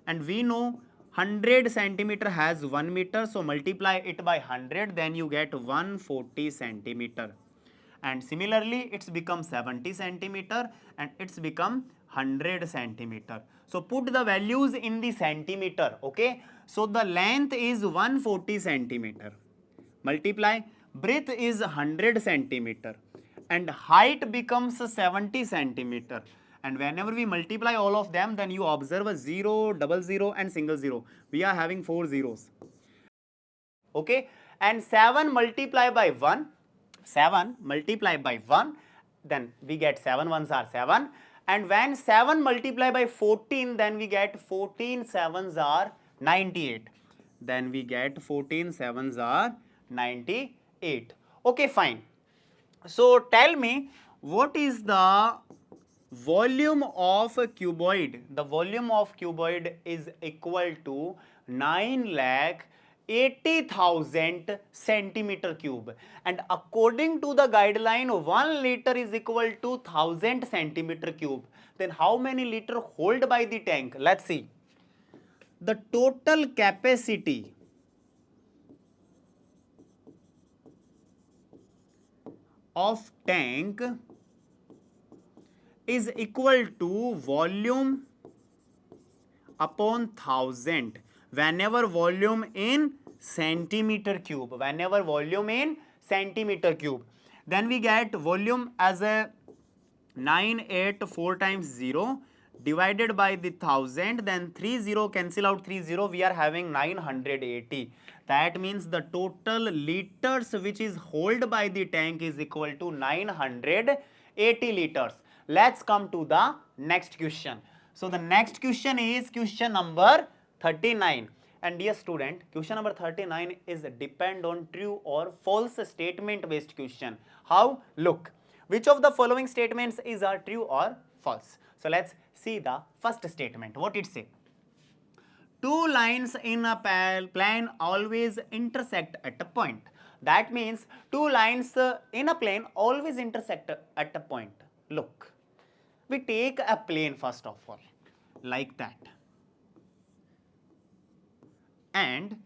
and we know 100 centimeter has 1 meter, so multiply it by 100, then you get 140 centimeter. And similarly, it's become 70 centimeter and it's become 100 centimeter. So put the values in the centimeter. Okay, so the length is 140 centimeter. Multiply, breadth is 100 centimeter and height becomes 70 centimeter. And whenever we multiply all of them, then you observe a 0, double 0 and single 0. We are having 4 zeros. Okay, and 7 multiplied by 1, 7 multiplied by 1, then we get 7 ones are 7. And when 7 multiplied by 14, then we get 14 sevens are 98. Then we get 14 sevens are 98. Okay, fine. So tell me, what is the volume of a cuboid? The volume of cuboid is equal to 9,80,000 centimeter cube. And according to the guideline, 1 liter is equal to 1000 centimeter cube. Then how many liter hold by the tank? Let's see. The total capacity of tank is equal to volume upon 1000 whenever volume in centimeter cube. Whenever volume in centimeter cube, then we get volume as a 984 times 0 divided by the 1000, then 30 cancel out 30, we are having 980. That means the total liters which is held by the tank is equal to 980 liters. Let's come to the next question. So the next question is question number 39. And dear student, question number 39 is depend on true or false statement based question. How? Look, which of the following statements is true or false? So let's see the first statement. What it say? Two lines in a plane always intersect at a point. That means two lines in a plane always intersect at a point. Look, we take a plane first of all, like that. And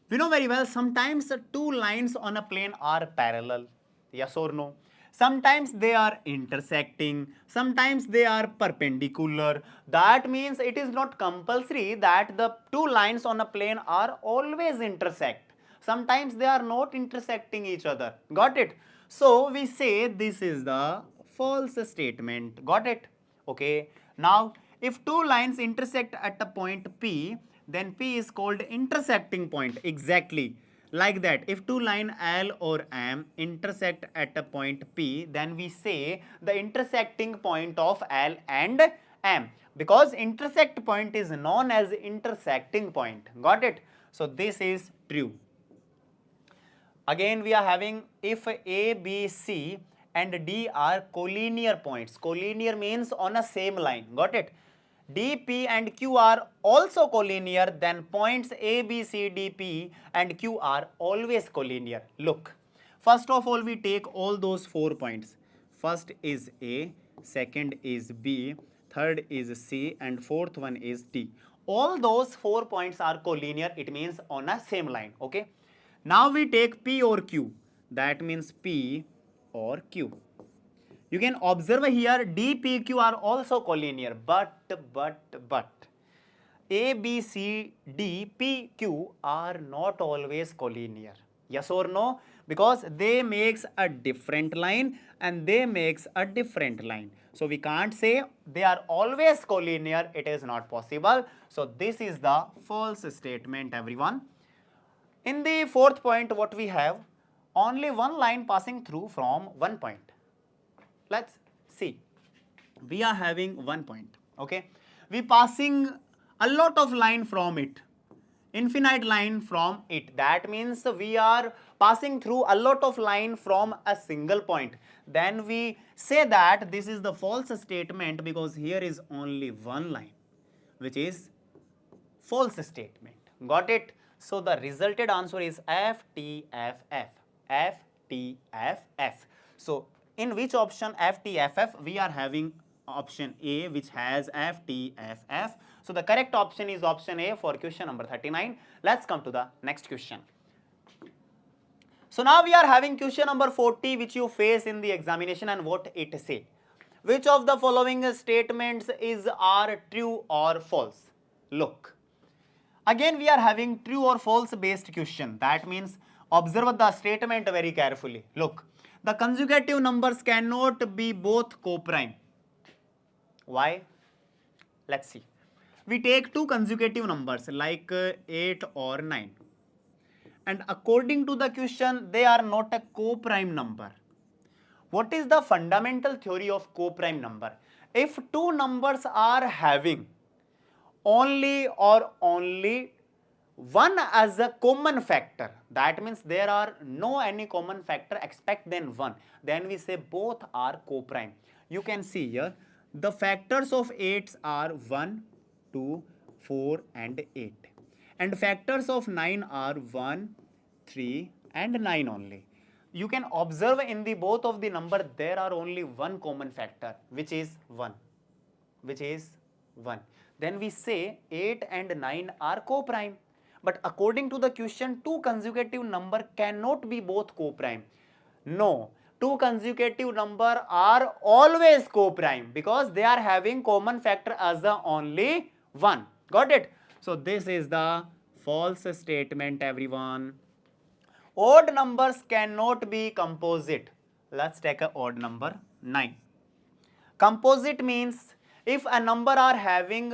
we know very well, sometimes two lines on a plane are parallel. Yes or no? Sometimes they are intersecting, sometimes they are perpendicular. That means it is not compulsory that the two lines on a plane are always intersect. Sometimes they are not intersecting each other. Got it? So we say this is the false statement. Got it? Okay. Now If two lines intersect at a point P, then P is called intersecting point. Exactly. Like that. If two lines L or M intersect at a point P, then we say the intersecting point of L and M. Because intersect point is known as intersecting point. Got it? So this is true. Again we are having if A, B, C and D are collinear points. Collinear means on a same line. Got it? D, P and Q are also collinear, then points A, B, C, D, P and Q are always collinear. Look, first of all we take all those 4 points. First is A, second is B, third is C and fourth one is D. All those 4 points are collinear, it means on a same line. Okay. Now we take P or Q, that means P or Q. You can observe here D, P, Q are also collinear, but A, B, C, D, P, Q are not always collinear. Yes or no? Because they makes a different line and they makes a different line. So we can't say they are always collinear, it is not possible. So this is the false statement, everyone. In the fourth point, what we have? Only one line passing through from one point. Let's see. We are having 1 point. Okay. We passing a lot of line from it. Infinite line from it. That means we are passing through a lot of line from a single point. Then we say that this is the false statement because here is only one line, which is false statement. Got it? So the resulted answer is F, T, F, F. F, T, F, F. So in which option F, T, F, F? We are having option A, which has F, T, F, F. So the correct option is option A for question number 39. Let's come to the next question. So now we are having question number 40, which you face in the examination, and what it say. Which of the following statements are true or false? Look. Again we are having true or false based question. That means observe the statement very carefully. Look, the consecutive numbers cannot be both co-prime. Why? Let's see. We take two consecutive numbers like 8 or 9. And according to the question, they are not a co-prime number. What is the fundamental theory of co-prime number? If two numbers are having only one as a common factor, that means there are no any common factor except than one, then we say both are co-prime. You can see here the factors of 8 are 1, 2, 4 and 8, and factors of 9 are 1, 3 and 9 only. You can observe in the both of the number there are only one common factor, which is 1. Then we say 8 and 9 are co-prime. But according to the question, two consecutive number cannot be both co-prime. No, two consecutive number are always co-prime because they are having common factor as the only one. Got it? So this is the false statement, everyone. Odd numbers cannot be composite. Let's take an odd number 9. Composite means if a number are having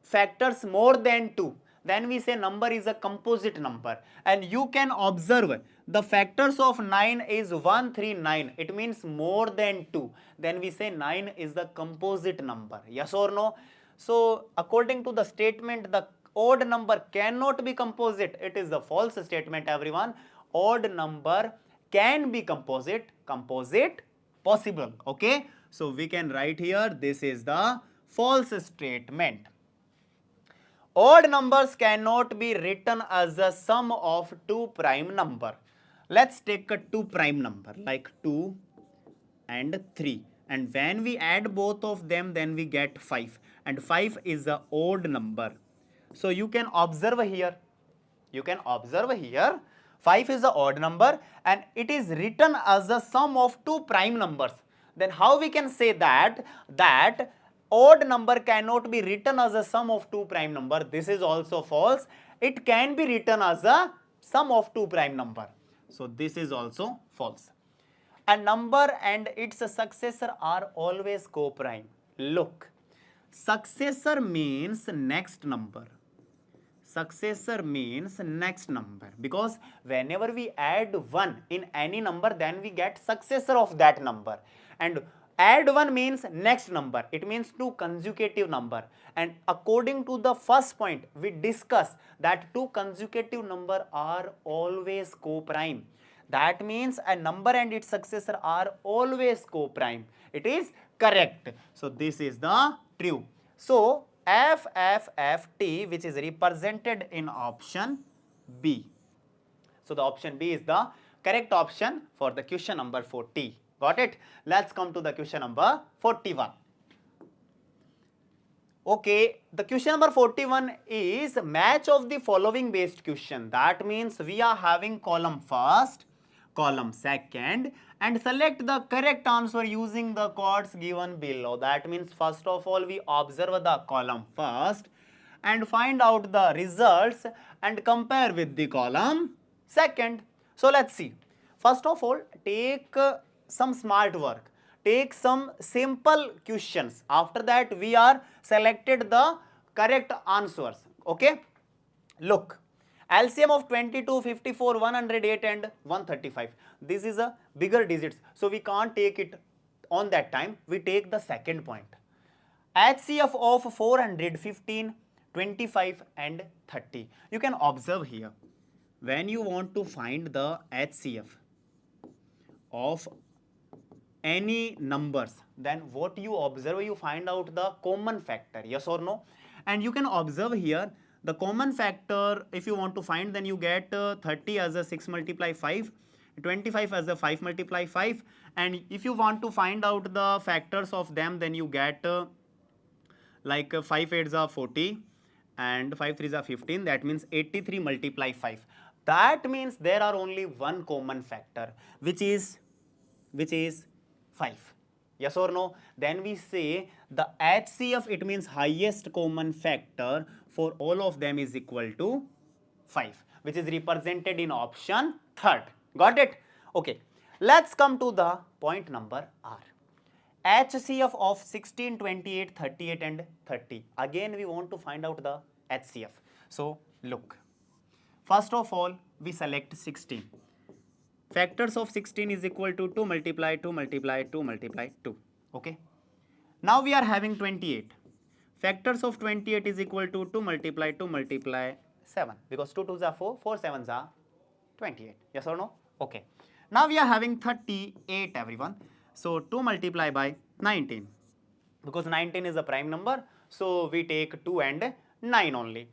factors more than 2, then we say number is a composite number. And you can observe the factors of 9 is 1, 3, 9. It means more than 2. Then we say 9 is the composite number. Yes or no? So according to the statement, the odd number cannot be composite. It is the false statement, everyone. Odd number can be composite. Composite possible. Okay. So we can write here, this is the false statement. Odd numbers cannot be written as a sum of two prime number. Let's take a two prime number like 2 and 3. And when we add both of them, then we get 5. And 5 is an odd number. So you can observe here. 5 is an odd number and it is written as a sum of two prime numbers. Then how we can say that odd number cannot be written as a sum of two prime number? This is also false. It can be written as a sum of two prime number. So this is also false. A number and its successor are always co-prime. Look, successor means next number. Successor means next number, because whenever we add 1 in any number, then we get successor of that number. And add 1 means next number. It means two consecutive number. And according to the first point, we discuss that two consecutive number are always co-prime. That means a number and its successor are always co-prime. It is correct. So this is the true. So FFFT, which is represented in option B. So the option B is the correct option for the question number 40. Got it? Let's come to the question number 41. Okay, the question number 41 is match of the following based question. That means we are having column first, column second, and select the correct answer using the codes given below. That means first of all we observe the column first and find out the results and compare with the column second. So let's see. First of all, take some smart work. Take some simple questions. After that we are selected the correct answers. Okay. Look. LCM of 22, 54, 108 and 135. This is a bigger digits. So we can't take it on that time. We take the second point. HCF of 415, 25 and 30. You can observe here. When you want to find the HCF of any numbers, then what you observe, you find out the common factor. Yes or no? And you can observe here. The common factor, if you want to find, then you get 30 as a 6 multiply 5, 25 as a 5 multiply 5. And if you want to find out the factors of them, then you get like 5 8s are 40 and 5 3s are 15. That means 83 multiply 5. That means there are only one common factor, which is 5. Yes or no? Then we say the HCF, it means highest common factor for all of them is equal to 5, which is represented in option third. Got it? Okay. Let's come to the point number R. HCF of 16, 28, 38 and 30. Again, we want to find out the HCF. So, look. First of all, we select 16. Factors of 16 is equal to 2 multiply 2 multiply 2 multiply 2. Okay. Now we are having 28. Factors of 28 is equal to 2 multiply 2 multiply 7. Because 2 2s are 4, 4 7s are 28. Yes or no? Okay. Now we are having 38, everyone. So 2 multiply by 19. Because 19 is a prime number. So we take 2 and 9 only.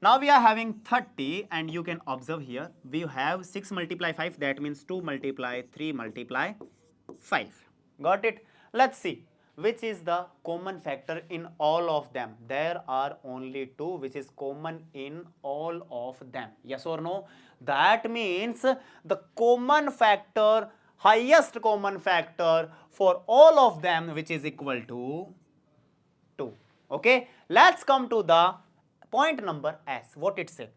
Now we are having 30, and you can observe here we have 6 multiply 5, that means 2 multiply 3 multiply 5. Got it? Let's see which is the common factor in all of them. There are only 2 which is common in all of them. Yes or no? That means the common factor, highest common factor for all of them, which is equal to 2. Okay? Let's come to the point number S. What it says?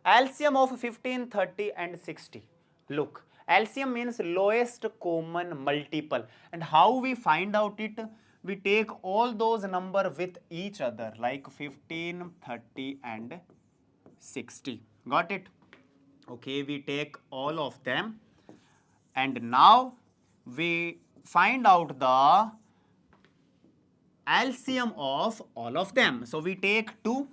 LCM of 15, 30 and 60. Look, LCM means lowest common multiple. And how we find out it? We take all those numbers with each other, like 15, 30 and 60. Got it? Okay, we take all of them. And now we find out the LCM of all of them. So we take 2.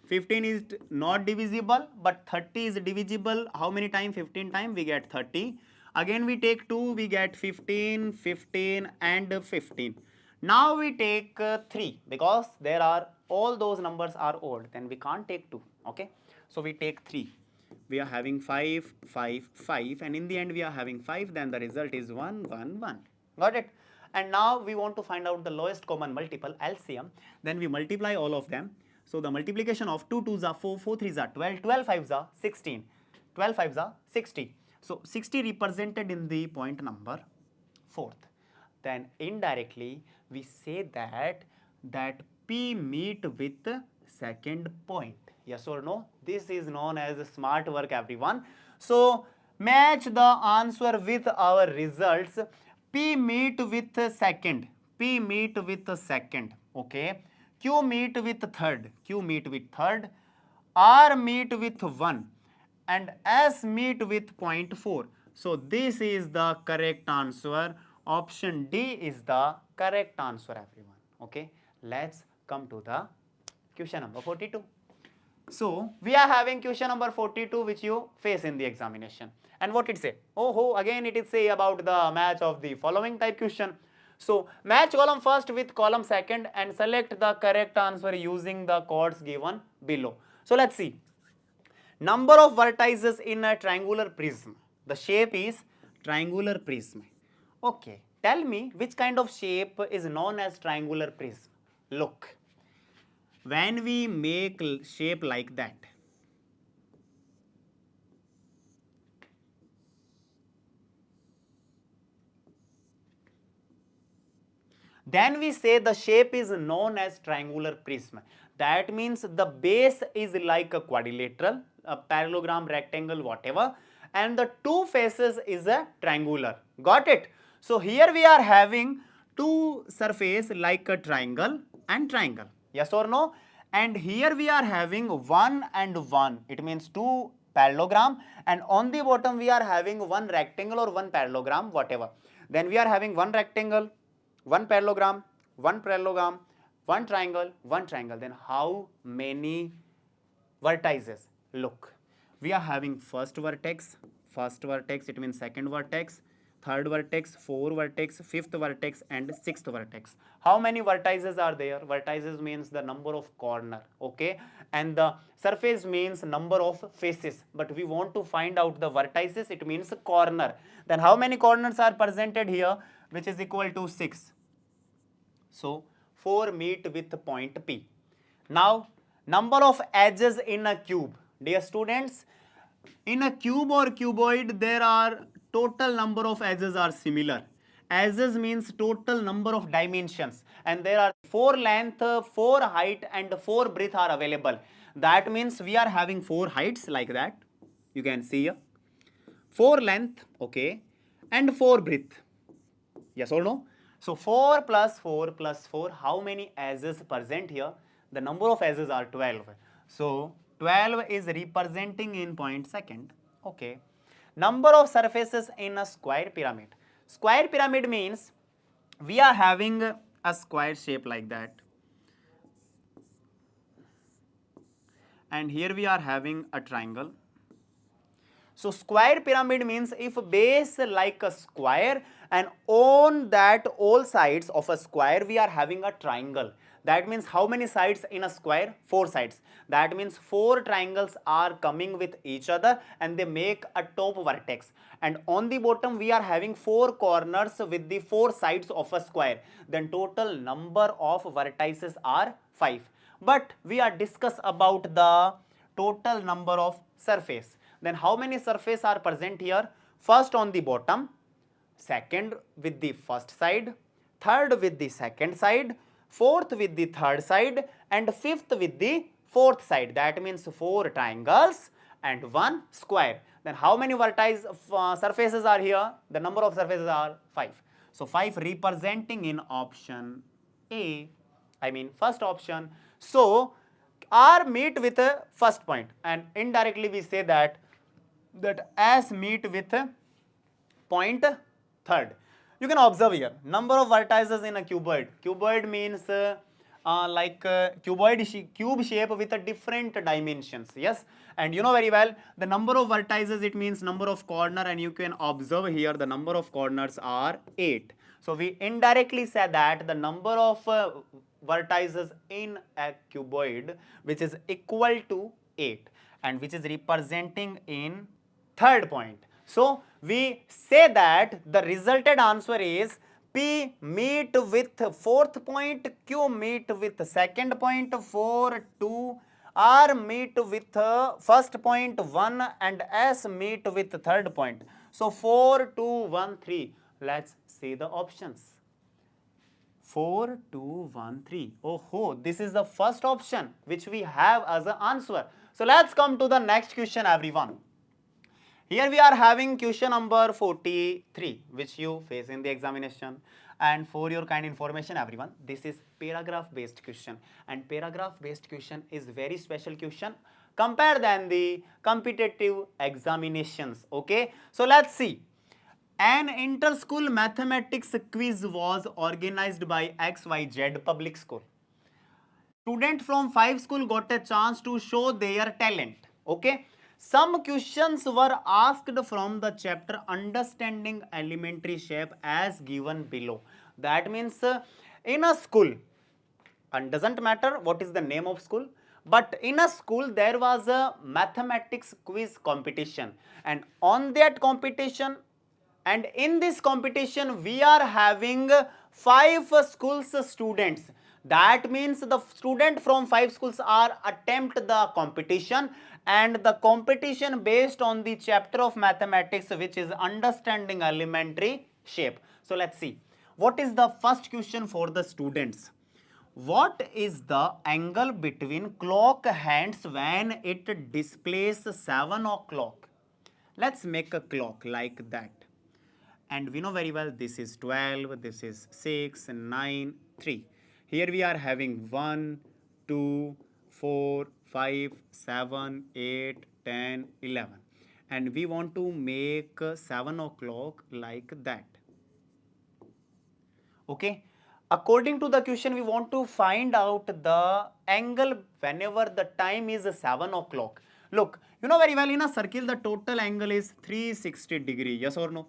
15 is not divisible, but 30 is divisible. How many times? 15 times we get 30. Again we take 2, we get 15, 15 and 15. Now we take 3 because there are all those numbers are odd. Then we can't take 2. Okay. So we take 3. We are having 5, 5, 5 and in the end we are having 5. Then the result is 1, 1, 1. Got it? And now we want to find out the lowest common multiple, LCM. Then we multiply all of them. So the multiplication of 2 2s are 4, 4 3s are 12, 12 5s are 16, 12 5s are 60. So 60 represented in the point number 4th. Then indirectly we say that P meet with second point. Yes or no? This is known as smart work, everyone. So match the answer with our results. P meet with second. P meet with second. Okay. Q meet with third, Q meet with third, R meet with 1 and S meet with 0.4. So this is the correct answer. Option D is the correct answer, everyone. Okay, let's come to the question number 42. So we are having question number 42 which you face in the examination. And what it say? Oh, again it is say about the match of the following type question. So match column first with column second and select the correct answer using the codes given below. So let's see. Number of vertices in a triangular prism. The shape is triangular prism. Okay, tell me which kind of shape is known as triangular prism. Look, when we make shape like that, then we say the shape is known as triangular prism. That means the base is like a quadrilateral, a parallelogram, rectangle, whatever, and the two faces is a triangular. Got it? So here we are having two surface like a triangle and triangle. Yes or no? And here we are having 1 and 1. It means two parallelogram, and on the bottom we are having one rectangle or one parallelogram, whatever. Then we are having one rectangle, one parallelogram, one parallelogram, one triangle, one triangle. Then how many vertices? Look, we are having first vertex, it means second vertex, third vertex, fourth vertex, fifth vertex, and sixth vertex. How many vertices are there? Vertices means the number of corner, okay, and the surface means number of faces, but we want to find out the vertices, it means corner. Then how many corners are presented here, which is equal to 6. So 4 meet with point P. Now number of edges in a cube. Dear students, in a cube or cuboid there are total number of edges are similar. Edges means total number of dimensions, and there are 4 length, 4 height and 4 breadth are available. That means we are having 4 heights like that. You can see here. 4 length, okay, and 4 breadth. Yes or no? So 4 plus 4 plus 4, how many edges present here? The number of edges are 12. So 12 is representing in point second. Okay. Number of surfaces in a square pyramid. Square pyramid means we are having a square shape like that. And here we are having a triangle. So square pyramid means if base like a square and on that all sides of a square we are having a triangle. That means how many sides in a square? 4 sides. That means 4 triangles are coming with each other and they make a top vertex. And on the bottom we are having 4 corners with the 4 sides of a square. Then total number of vertices are 5. But we are discuss about the total number of surface. Then how many surface are present here? First on the bottom, second with the first side, third with the second side, fourth with the third side, and fifth with the fourth side. That means 4 triangles and 1 square. Then how many surfaces are here? The number of surfaces are 5. So 5 representing in option A, first option. So R meet with a first point, and indirectly we say that S meet with point third. You can observe here number of vertices in a cuboid. Cuboid means cube shape with a different dimensions. Yes, and you know very well the number of vertices, it means number of corner, and you can observe here the number of corners are 8. So we indirectly say that the number of vertices in a cuboid which is equal to 8 and which is representing in third point. So we say that the resulted answer is P meet with fourth point, Q meet with second point, 4, 2, R meet with first point, 1, and S meet with third point. So 4, 2, 1, 3. Let's see the options. 4, 2, 1, 3. Oh, this is the first option which we have as an answer. So let's come to the next question, everyone. Here we are having question number 43 which you face in the examination, And for your kind information everyone, this is paragraph based question, and paragraph based question is very special question compared than the competitive examinations. Okay, so let's see. An inter-school mathematics quiz was organized by XYZ public school. Student from 5 school got a chance to show their talent. Okay, some questions were asked from the chapter Understanding Elementary Shape as given below. That means in a school, and doesn't matter what is the name of school, but in a school there was a mathematics quiz competition, and on that competition, and in this competition we are having 5 schools students. That means the student from 5 schools are attempt the competition, and the competition based on the chapter of mathematics which is Understanding Elementary Shape. So let's see what is the first question for the students. What is the angle between clock hands when it displays 7 o'clock? Let's make a clock like that. And we know very well this is 12, this is 6, 9, 3. Here we are having 1, 2, 4, 5, 7, 8, 10, 11. And we want to make 7 o'clock like that. Okay. According to the question, we want to find out the angle whenever the time is 7 o'clock. Look, you know very well in a circle the total angle is 360 degree. Yes or no?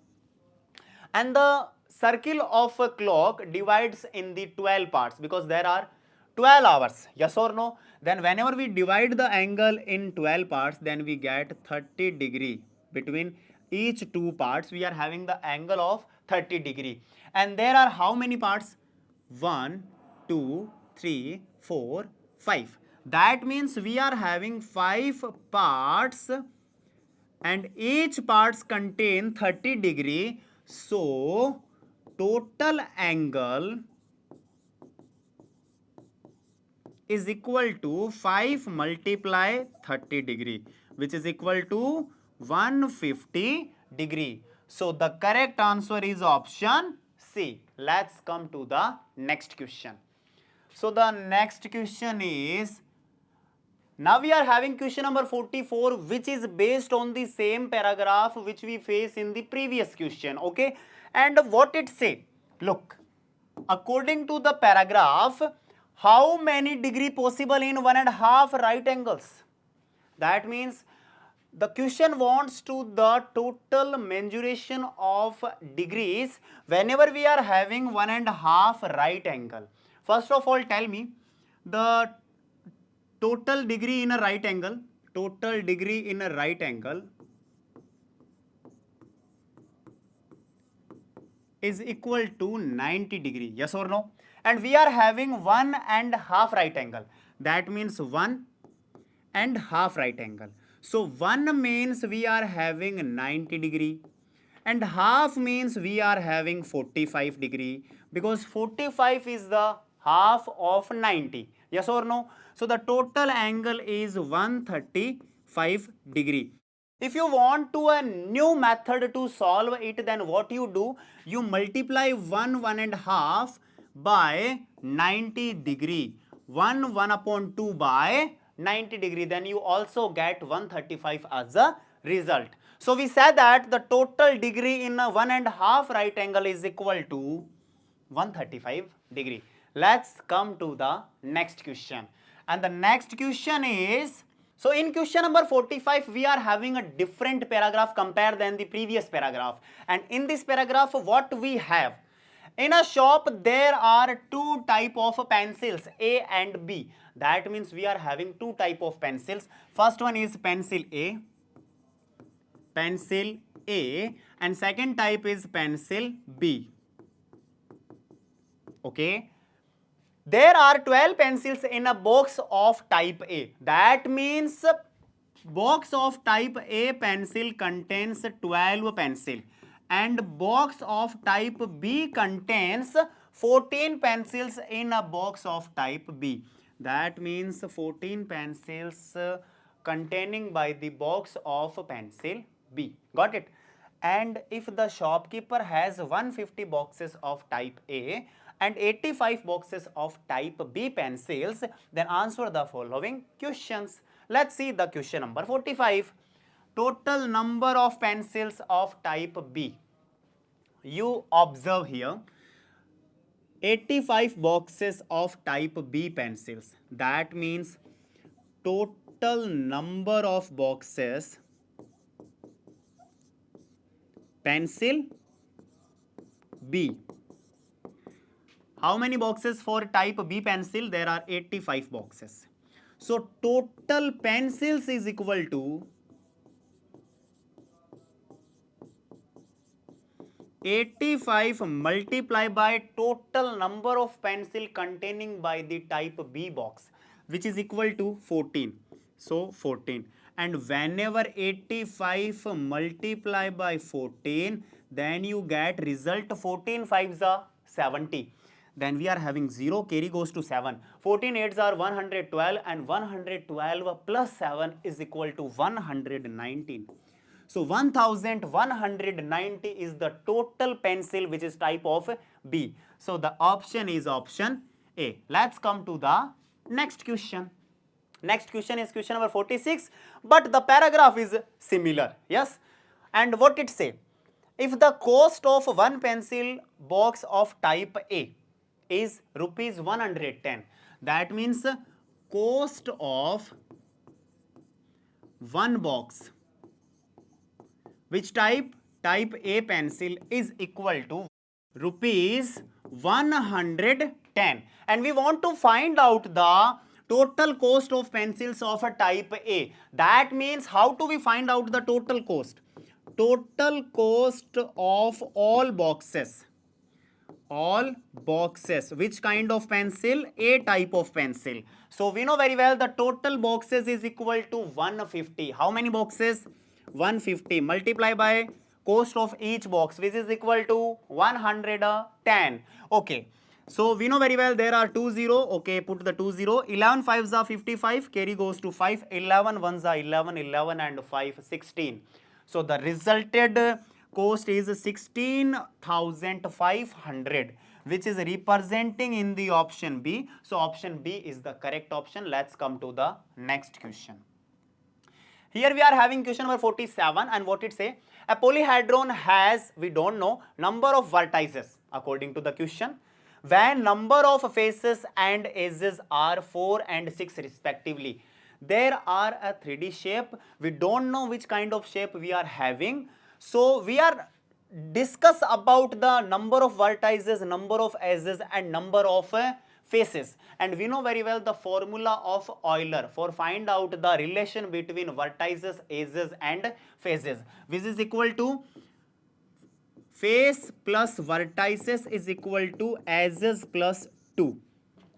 And the circle of a clock divides in the 12 parts because there are 12 hours. Yes or no? Then whenever we divide the angle in 12 parts, then we get 30 degree. Between each two parts, we are having the angle of 30 degree. And there are how many parts? 1, 2, 3, 4, 5. That means we are having 5 parts and each parts contain 30 degree. So total angle is equal to 5 multiply 30 degree, which is equal to 150 degree. So the correct answer is option C. Let's come to the next question. So the next question is, now we are having question number 44, which is based on the same paragraph which we face in the previous question. Okay, and what it say? Look, according to the paragraph, how many degree possible in 1.5 right angles? That means the question wants to the total mensuration of degrees whenever we are having 1.5 right angle. First of all, tell me the total degree in a right angle. Total degree in a right angle is equal to 90 degree. Yes or no? And we are having 1.5 right angle. That means 1.5 right angle. So 1 means we are having 90 degree and half means we are having 45 degree, because 45 is the half of 90. Yes or no? So the total angle is 135 degree. If you want to a new method to solve it, then what you do? You multiply 1.5 by 90 degree. 1 upon 2 by 90 degree. Then you also get 135 as a result. So we said that the total degree in a 1.5 right angle is equal to 135 degree. Let's come to the next question. And the next question is, so in question number 45, we are having a different paragraph compared than the previous paragraph. And in this paragraph, what we have? In a shop, there are two type of pencils, A and B. That means we are having two type of pencils. First one is pencil A, and second type is pencil B. Okay. There are 12 pencils in a box of type A. That means box of type A pencil contains 12 pencil and box of type B contains 14 pencils in a box of type B. That means 14 pencils containing by the box of pencil B. Got it? and if the shopkeeper has 150 boxes of type A and 85 boxes of type B pencils, then answer the following questions. Let's see the question number 45. Total number of pencils of type B. You observe here 85 boxes of type B pencils. That means total number of boxes pencil B. How many boxes for type B pencil? There are 85 boxes. So total pencils is equal to 85 multiplied by total number of pencil containing by the type B box, which is equal to 14. So 14. And whenever 85 multiply by 14, then you get result 14 5s are 70. Then we are having 0, carry goes to 7. 14 8s are 112 and 112 plus 7 is equal to 119. So 1190 is the total pencil which is type of B. So the option is option A. Let's come to the next question. Next question is question number 46, but the paragraph is similar. Yes. And what it say? If the cost of one pencil box of type A is rupees 110, that means cost of one box, which type? Type A pencil is equal to rupees 110. And we want to find out the total cost of pencils of a type A. That means how do we find out the total cost? Total cost of all boxes. All boxes. Which kind of pencil? A type of pencil. So we know very well the total boxes is equal to 150. How many boxes? 150 multiply by cost of each box, which is equal to 110. Okay. So we know very well there are 20. Okay, put the 20. 11 5s are 55. Carry goes to 5. 11 1s are 11. 11 and 5 16. So the resulted cost is 16,500, which is representing in the option B. So option B is the correct option. Let's come to the next question. Here we are having question number 47, and what it say? A polyhedron has, we don't know, number of vertices according to the question, when number of faces and edges are 4 and 6 respectively. There are a 3D shape. We don't know which kind of shape we are having. So we are discuss about the number of vertices, number of edges and number of faces. And we know very well the formula of Euler for find out the relation between vertices, edges and faces, which is equal to face plus vertices is equal to edges plus 2.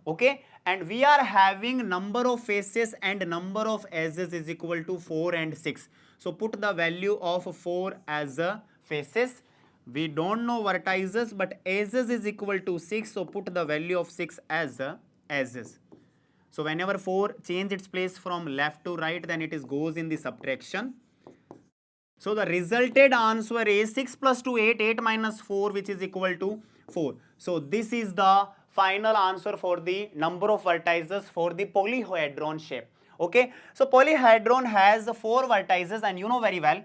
Okay, and we are having number of faces and number of edges is equal to 4 and 6. So put the value of 4 as faces. We don't know vertices, but edges is equal to 6. So put the value of 6 as edges. So whenever 4 change its place from left to right, then it is goes in the subtraction. So the resulted answer is 6 plus 2 8, 8 minus 4, which is equal to 4. So this is the final answer for the number of vertices for the polyhedron shape. Okay, so polyhedron has 4 vertices, and you know very well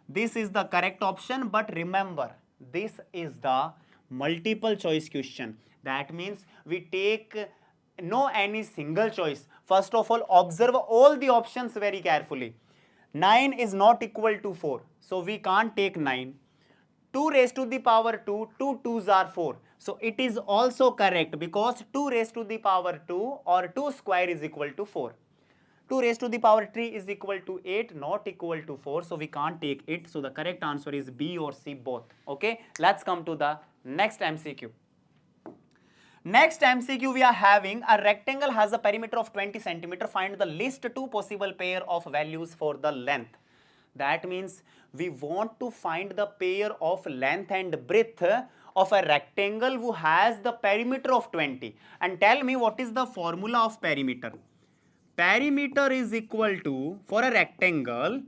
this is the correct option. But remember, this is the multiple choice question. That means we take no any single choice. First of all, observe all the options very carefully. 9 is not equal to 4, so we can't take 9. 2 raised to the power 2, 2 2s are 4. So it is also correct, because 2 raised to the power 2 or 2 square is equal to 4. 2 raised to the power 3 is equal to 8, not equal to 4. So we can't take it. So the correct answer is B or C both. Okay, let's come to the next MCQ. Next MCQ we are having, a rectangle has a perimeter of 20 cm. Find the least 2 possible pair of values for the length. That means we want to find the pair of length and breadth of a rectangle who has the perimeter of 20. And tell me what is the formula of perimeter. Perimeter is equal to, for a rectangle,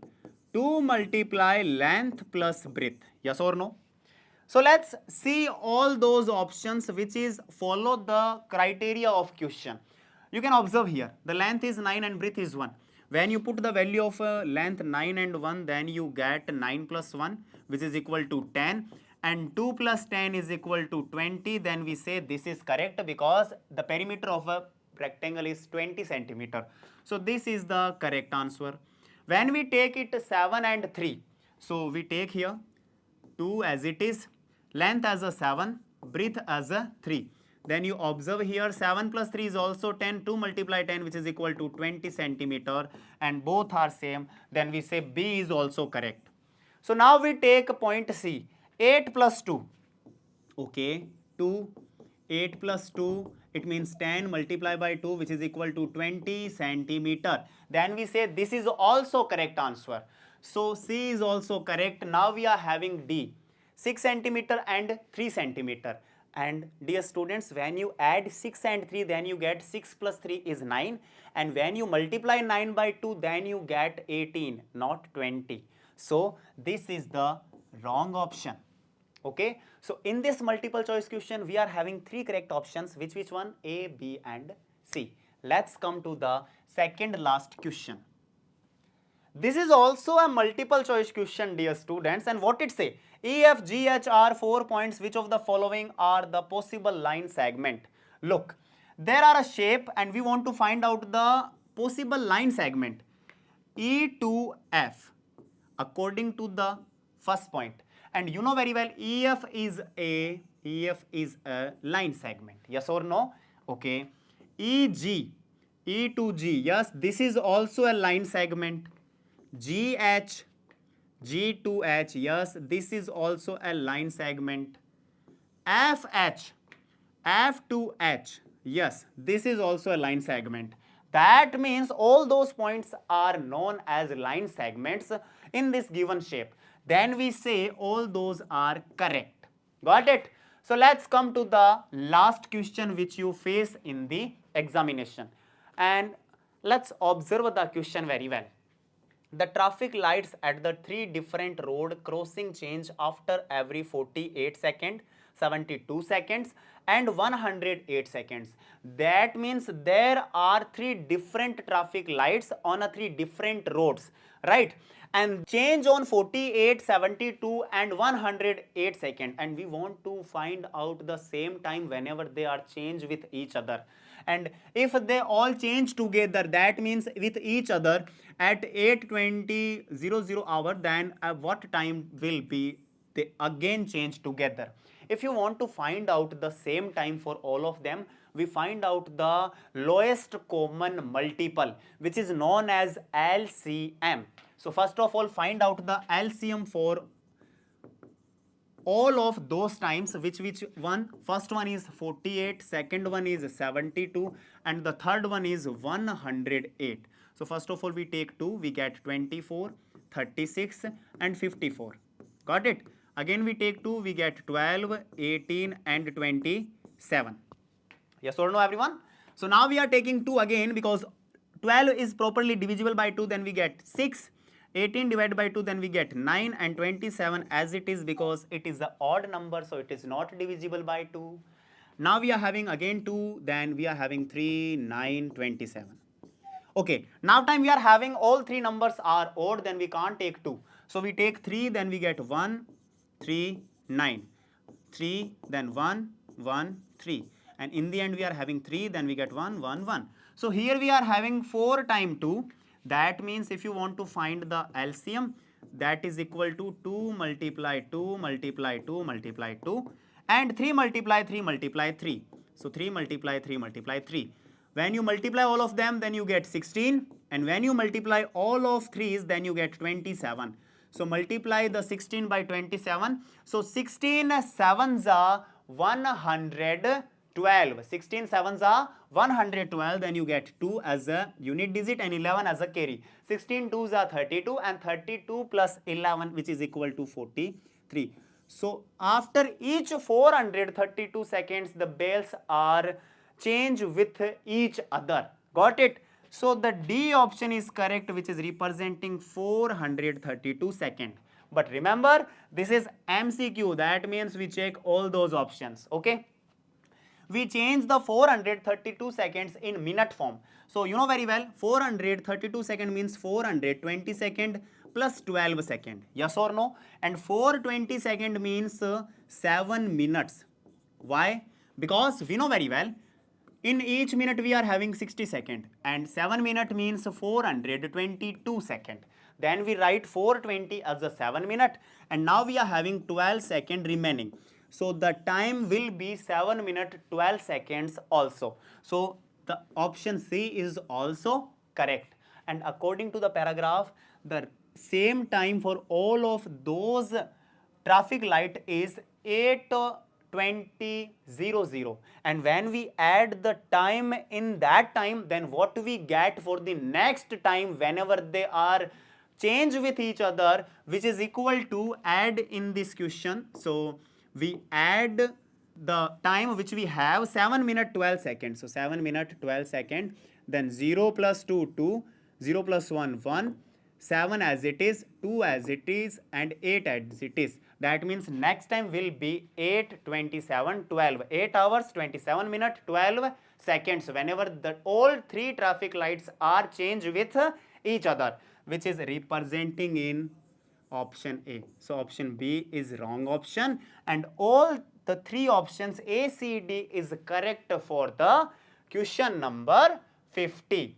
2 multiply length plus breadth. Yes or no? So let's see all those options which is follow the criteria of question. You can observe here, the length is 9 and breadth is 1. When you put the value of length 9 and 1, then you get 9 plus 1, which is equal to 10, and 2 plus 10 is equal to 20. Then we say this is correct because the perimeter of a rectangle is 20 centimeter. So this is the correct answer. When we take it 7 and 3, so we take here 2 as it is, length as a 7, breadth as a 3. Then you observe here 7 plus 3 is also 10, 2 multiply 10 which is equal to 20 centimeter, and both are same. Then we say B is also correct. So now we take point C, 8 plus 2. Okay, 2, 8 plus 2, it means 10 multiplied by 2 which is equal to 20 centimeter. Then we say this is also correct answer. So C is also correct. Now we are having D, 6 centimeter and 3 centimeter. And dear students, when you add 6 and 3, then you get 6 plus 3 is 9. And when you multiply 9 by 2, then you get 18, not 20. So this is the wrong option. Okay, so in this multiple choice question, we are having 3 correct options. Which one? A, B and C. Let's come to the second last question. This is also a multiple choice question, dear students. And what it say? E, F, G, H are 4 points. Which of the following are the possible line segment? Look, there are a shape and we want to find out the possible line segment. E to F according to the first point. And you know very well EF is a line segment. Yes or no? Okay. EG, E to G. Yes, this is also a line segment. GH, G to H. Yes, this is also a line segment. FH, F to H. Yes, this is also a line segment. That means all those points are known as line segments in this given shape. Then we say all those are correct. Got it? So let's come to the last question which you face in the examination. And let's observe the question very well. The traffic lights at the 3 different road crossing change after every 48 seconds, 72 seconds and 108 seconds. That means there are 3 different traffic lights on a 3 different roads, right? And change on 48, 72 and 108 seconds. And we want to find out the same time whenever they are changed with each other. And if they all change together, that means with each other at 8:20 hour, then what time will be they again change together. If you want to find out the same time for all of them, we find out the lowest common multiple, which is known as LCM. So first of all, find out the LCM for all of those times. Which one? First one is 48, second one is 72 and the third one is 108. So first of all we take 2, we get 24, 36 and 54. Got it? Again we take 2, we get 12, 18 and 27. Yes or no everyone? So now we are taking 2 again because 12 is properly divisible by 2, then we get 6. 18 divided by 2, then we get 9 and 27 as it is because it is the odd number, so it is not divisible by 2. Now we are having again 2, then we are having 3, 9, 27. Okay, now time we are having all 3 numbers are odd, then we can't take 2. So we take 3, then we get 1, 3, 9. 3, then 1, 1, 3. And in the end we are having 3, then we get 1, 1, 1. So here we are having 4 times 2. That means if you want to find the LCM, that is equal to 2 multiply 2 multiply 2 multiply 2 and 3 multiply 3 multiply 3. So 3 multiply 3 multiply 3. When you multiply all of them, then you get 16, and when you multiply all of 3's, then you get 27. So multiply the 16 by 27. So 16 sevens are 112. 16 sevens are 112, then you get 2 as a unit digit and 11 as a carry. 16 2s are 32 and 32 plus 11 which is equal to 43. So after each 432 seconds the bells are changed with each other. Got it? So the D option is correct, which is representing 432 seconds. But remember, this is MCQ. That means we check all those options. Okay. We change the 432 seconds in minute form. So you know very well, 432 second means 420 second plus 12 second. Yes or no? And 420 second means 7 minutes. Why? Because we know very well, in each minute we are having 60 second and 7 minute means 422 second. Then we write 420 as a 7 minute and now we are having 12 second remaining. So the time will be 7 minute 12 seconds also. So the option C is also correct. And according to the paragraph, the same time for all of those traffic light is 8:20:00. And when we add the time in that time, then what we get for the next time whenever they are change with each other, which is equal to add in this question. So we add the time which we have 7 minute 12 seconds. So 7 minute 12 second, then 0 plus 2 2, 0 plus 1 1, 7 as it is, 2 as it is, and 8 as it is. That means next time will be 8:27:12, 8 hours 27 minutes 12 seconds whenever the all three traffic lights are changed with each other, which is representing in option A. So option B is wrong option and all the three options A, C, D is correct for the question number 50.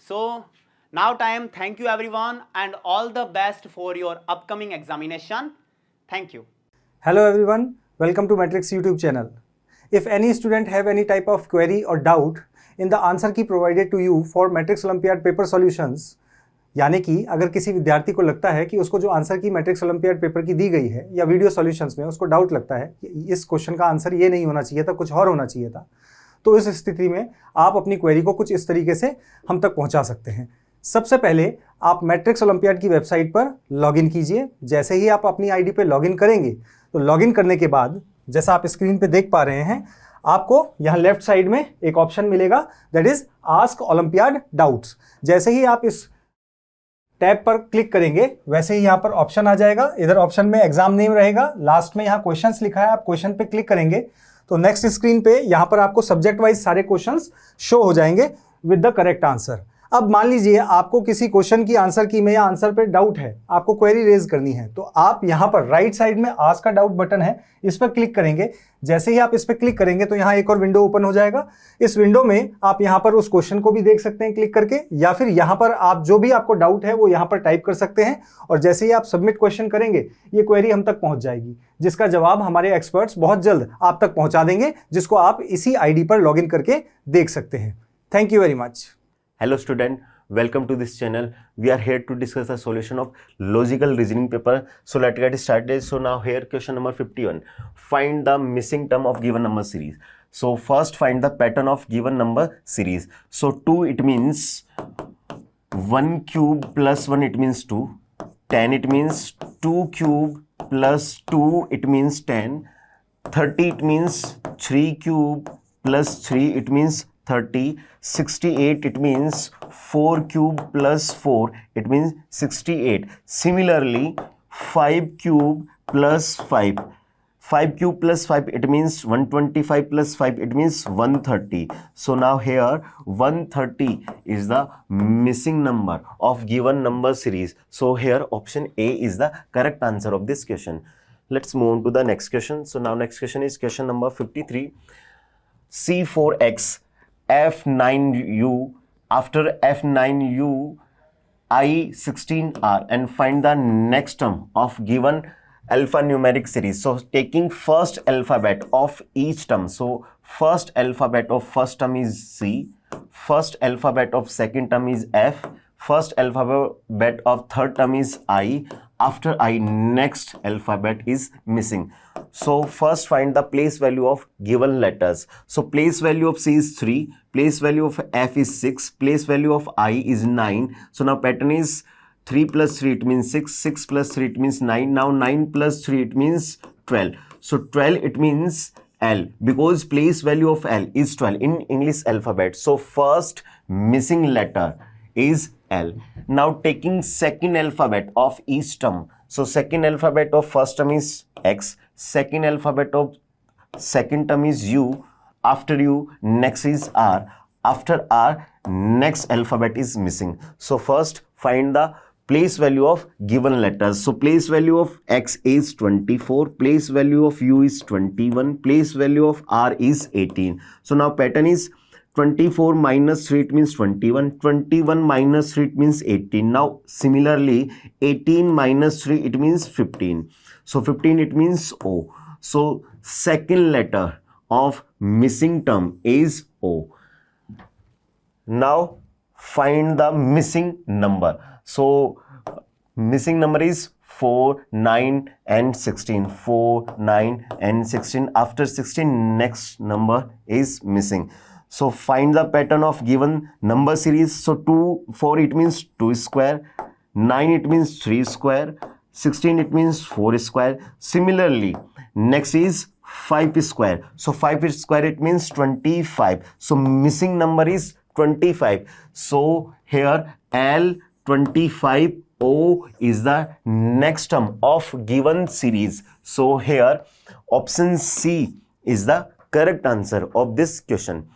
So now time. Thank you everyone and all the best for your upcoming examination. Thank you. Hello everyone, welcome to Matrix YouTube channel. If any student have any type of query or doubt in the answer key provided to you for Matrix Olympiad paper solutions, यानी कि अगर किसी विद्यार्थी को लगता है कि उसको जो आंसर की मैट्रिक्स ओलंपियाड पेपर की दी गई है या वीडियो सॉल्यूशंस में उसको डाउट लगता है कि इस क्वेश्चन का आंसर ये नहीं होना चाहिए था, कुछ और होना चाहिए था, तो इस स्थिति में आप अपनी क्वेरी को कुछ इस तरीके से हम तक पहुंचा सकते हैं। सबसे पहले आप मैट्रिक्स ओलंपियाड की वेबसाइट पर लॉगिन कीजिए। जैसे ही आप अपनी आईडी पे लॉगिन करेंगे तो लॉगिन करने के बाद जैसा आप स्क्रीन पे देख पा रहे हैं, आपको यहाँ लेफ्ट साइड में एक ऑप्शन मिलेगा, that is ask olympiad doubts. जैसे ही आप इस टैब पर क्लिक करेंगे वैसे ही यहाँ पर ऑप्शन आ जाएगा। इधर ऑप्शन में एग्जाम नेम रहेगा, लास्ट में यहाँ क्वेश्चंस लिखा है, आप क्वेश्चन पे क्लिक करेंगे तो नेक्स्ट स्क्रीन पे यहाँ पर आपको सब्जेक्ट वाइज सारे क्वेश्चंस शो हो जाएंगे विद द करेक्ट आंसर। अब मान लीजिए आपको किसी क्वेश्चन की आंसर की में या आंसर पे डाउट है, आपको क्वेरी रेज करनी है, तो आप यहाँ पर राइट साइड में आस्क का डाउट बटन है, इस पर क्लिक करेंगे। जैसे ही आप इस पर क्लिक करेंगे तो यहाँ एक और विंडो ओपन हो जाएगा। इस विंडो में आप यहाँ पर उस क्वेश्चन को भी देख सकते हैं क्लिक करके, या फिर यहाँ पर आप जो भी आपको डाउट है वो यहाँ पर टाइप कर सकते हैं और जैसे ही आप सबमिट क्वेश्चन करेंगे ये क्वेरी हम तक पहुंच जाएगी, जिसका जवाब हमारे एक्सपर्ट्स बहुत जल्द आप तक पहुंचा देंगे, जिसको आप इसी आईडी पर लॉगिन करके देख सकते हैं। Thank you very much. Hello student, welcome to this channel. We are here to discuss the solution of logical reasoning paper. So let's get started. So now here question number 51. Find the missing term of given number series. So first find the pattern of given number series. So 2 it means 1 cube plus 1 it means 2. 10 it means 2 cube plus 2 it means 10. 30 it means 3 cube plus 3 it means 30. 68 it means 4 cube plus 4 it means 68. Similarly 5 cube plus 5 cube plus 5 it means 125 plus 5 it means 130. So now here 130 is the missing number of given number series. So here option A is the correct answer of this question. Let's move on to the next question. So now next question is question number 53. C4x F9u after F9u I16R and find the next term of given alphanumeric series. So taking first alphabet of each term. So first alphabet of first term is C, first alphabet of second term is F, first alphabet of third term is I, after I next alphabet is missing. So first find the place value of given letters. So place value of C is 3, place value of F is 6, place value of I is 9. So now pattern is 3 plus 3 it means 6, 6 plus 3 it means 9, now 9 plus 3 it means 12. So 12 it means L, because place value of L is 12 in English alphabet. So first missing letter is L. Now taking second alphabet of each term. So second alphabet of first term is X, second alphabet of second term is U, after U next is R, after R next alphabet is missing. So first find the place value of given letters. So place value of X is 24, place value of U is 21, place value of R is 18. So now pattern is 24 minus 3, it means 21, 21 minus 3, it means 18. Now similarly 18 minus 3, it means 15. So 15, it means O. So second letter of missing term is O. Now find the missing number. So missing number is 4, 9 and 16. 4, 9 and 16. After 16 next number is missing. So find the pattern of given number series. So 4 it means 2 square, 9 it means 3 square, 16 it means 4 square. Similarly next is 5 square. So 5 square it means 25. So missing number is 25. So here L25O is the next term of given series. So here option C is the correct answer of this question.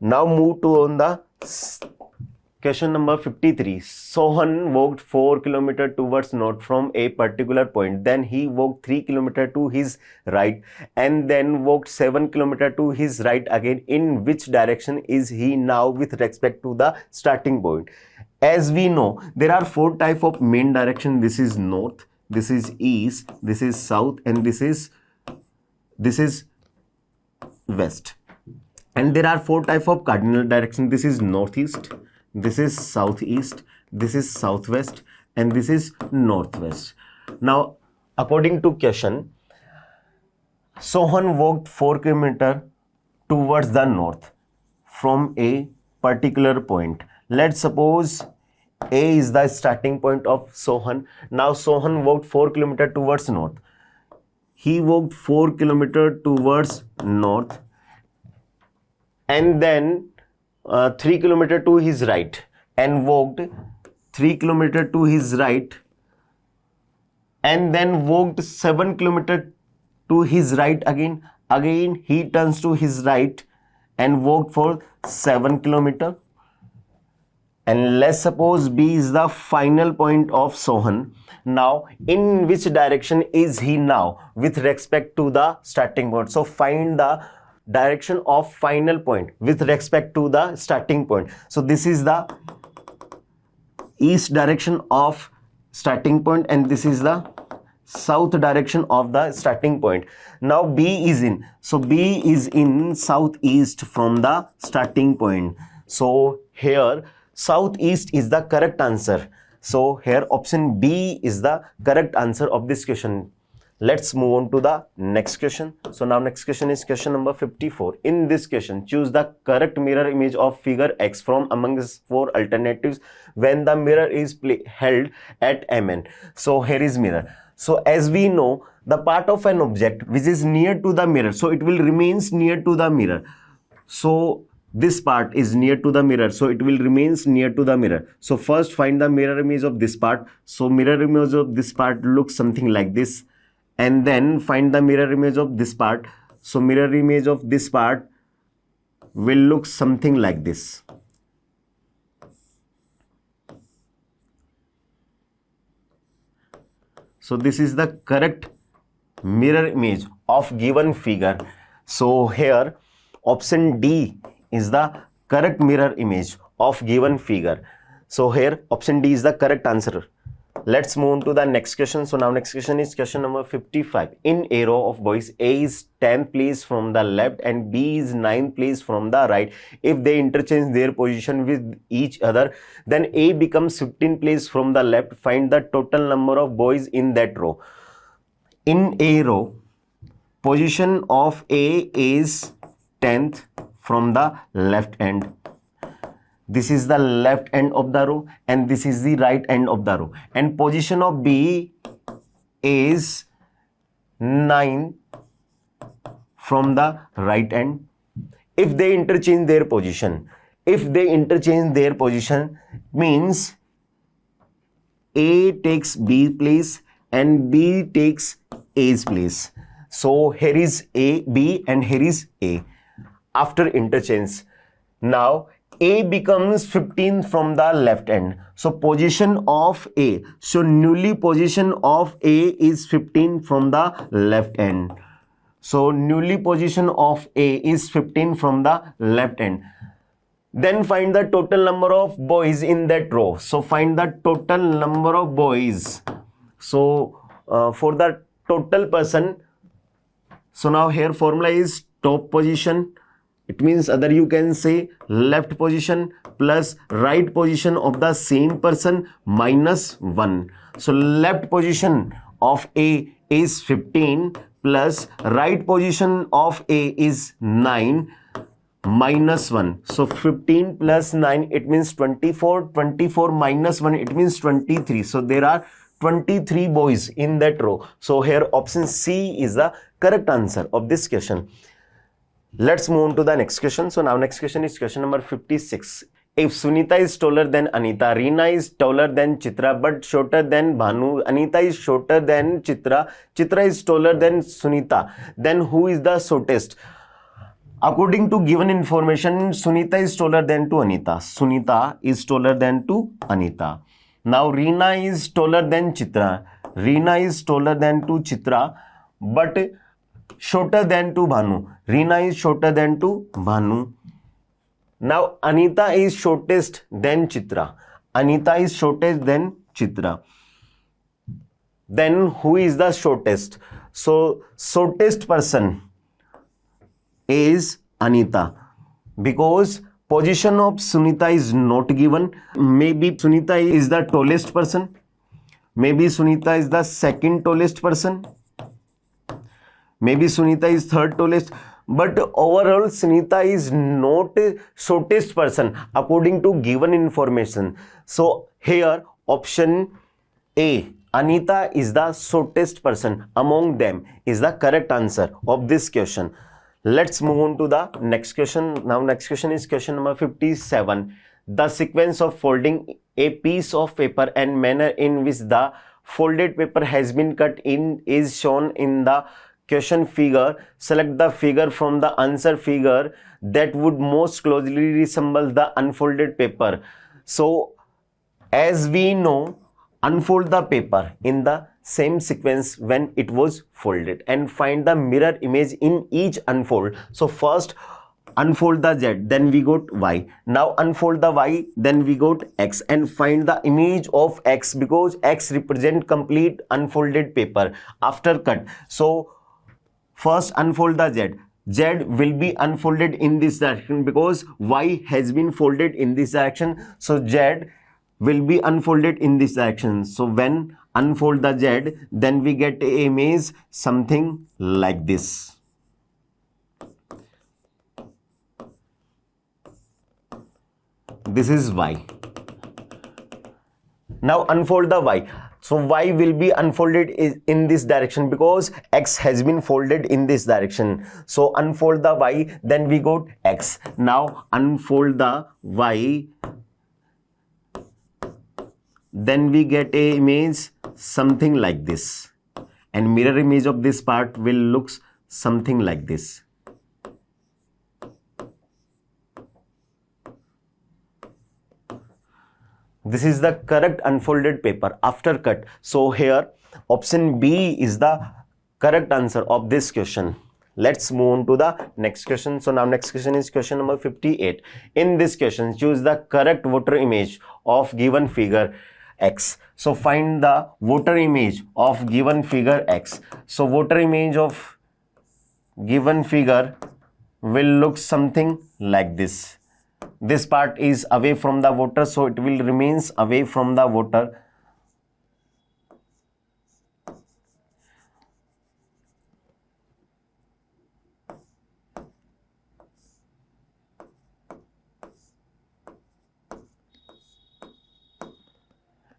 Now move to on the question number 53. Sohan walked 4 km towards north from a particular point. Then he walked 3 km to his right and then walked 7 km to his right again. In which direction is he now with respect to the starting point? As we know, there are 4 types of main direction. This is north, this is east, this is south, and this is west. And there are 4 types of cardinal direction. This is northeast, this is southeast, this is southwest, and this is northwest. Now according to question, Sohan walked 4 km towards the north from a particular point. Let's suppose A is the starting point of Sohan. Now Sohan walked 4 km towards north. He walked 4 km towards north and then 3 km to his right and walked 3 km to his right and then walked 7 km to his right again. Again he turns to his right and walked for 7 km. And let's suppose B is the final point of Sohan. Now in which direction is he now with respect to the starting point? So find the direction of final point with respect to the starting point. So this is the east direction of starting point and this is the south direction of the starting point. Now B is in. So B is in southeast from the starting point. So here southeast is the correct answer. So here option B is the correct answer of this question. Let's move on to the next question. So now next question is question number 54. In this question, choose the correct mirror image of figure X from among the 4 alternatives when the mirror is held at MN. So here is mirror. So as we know, the part of an object which is near to the mirror, so it will remains near to the mirror. So this part is near to the mirror, so it will remains near to the mirror. So first find the mirror image of this part. So mirror image of this part looks something like this. And then find the mirror image of this part. So mirror image of this part will look something like this. So this is the correct mirror image of given figure. So here option D is the correct mirror image of given figure. So here option D is the correct answer. Let's move on to the next question. So now next question is question number 55. In a row of boys, A is 10th place from the left and B is 9th place from the right. If they interchange their position with each other, then A becomes 15th place from the left. Find the total number of boys in that row. In a row, position of A is 10th from the left end. This is the left end of the row and this is the right end of the row. And position of B is 9 from the right end. If they interchange their position, means A takes B place and B takes A's place. So here is A, B, and here is A. After interchange, now A becomes 15 from the left end. So position of A. So newly position of A is 15 from the left end. So newly position of A is 15 from the left end. Then find the total number of boys in that row. So find the total number of boys. So for the total person, so now here formula is top position. It means either you can say left position plus right position of the same person minus 1. So left position of A is 15 plus right position of A is 9 minus 1. So 15 plus 9, it means 24. 24 minus 1, it means 23. So there are 23 boys in that row. So here option C is the correct answer of this question. Let's move on to the next question. So now next question is question number 56. If Sunita is taller than Anita, Reena is taller than Chitra but shorter than Bhanu, Anita is shorter than Chitra, Chitra is taller than Sunita, then who is the shortest? According to given information, Sunita is taller than to Anita. Sunita is taller than to Anita. Now Reena is taller than Chitra. Reena is taller than to Chitra but shorter than to Bhanu. Reena is shorter than to Bhanu. Now Anita is shortest than Chitra. Anita is shortest than Chitra. Then who is the shortest? So shortest person is Anita, because position of Sunita is not given. Maybe Sunita is the tallest person. Maybe Sunita is the second tallest person. Maybe Sunita is third tallest. But overall Sunita is not shortest person according to given information. So here option A, Anita is the shortest person among them, is the correct answer of this question. Let's move on to the next question. Now next question is question number 57. The sequence of folding a piece of paper and manner in which the folded paper has been cut in is shown in the question figure. Select the figure from the answer figure that would most closely resemble the unfolded paper. So as we know, unfold the paper in the same sequence when it was folded and find the mirror image in each unfold. So first unfold the Z, then we got Y. Now unfold the Y, then we got X, and find the image of X because X represent complete unfolded paper after cut. So first unfold the Z. Z will be unfolded in this direction because Y has been folded in this direction. So Z will be unfolded in this direction. So when unfold the Z, then we get an image something like this. This is Y. Now unfold the Y. So Y will be unfolded in this direction because X has been folded in this direction. So unfold the Y, then we got X. Now unfold the Y, then we get a image something like this, and mirror image of this part will look something like this. This is the correct unfolded paper after cut. So here option B is the correct answer of this question. Let's move on to the next question. So now next question is question number 58. In this question, choose the correct water image of given figure X. So find the water image of given figure X. So water image of given figure will look something like this. This part is away from the water, so it will remains away from the water.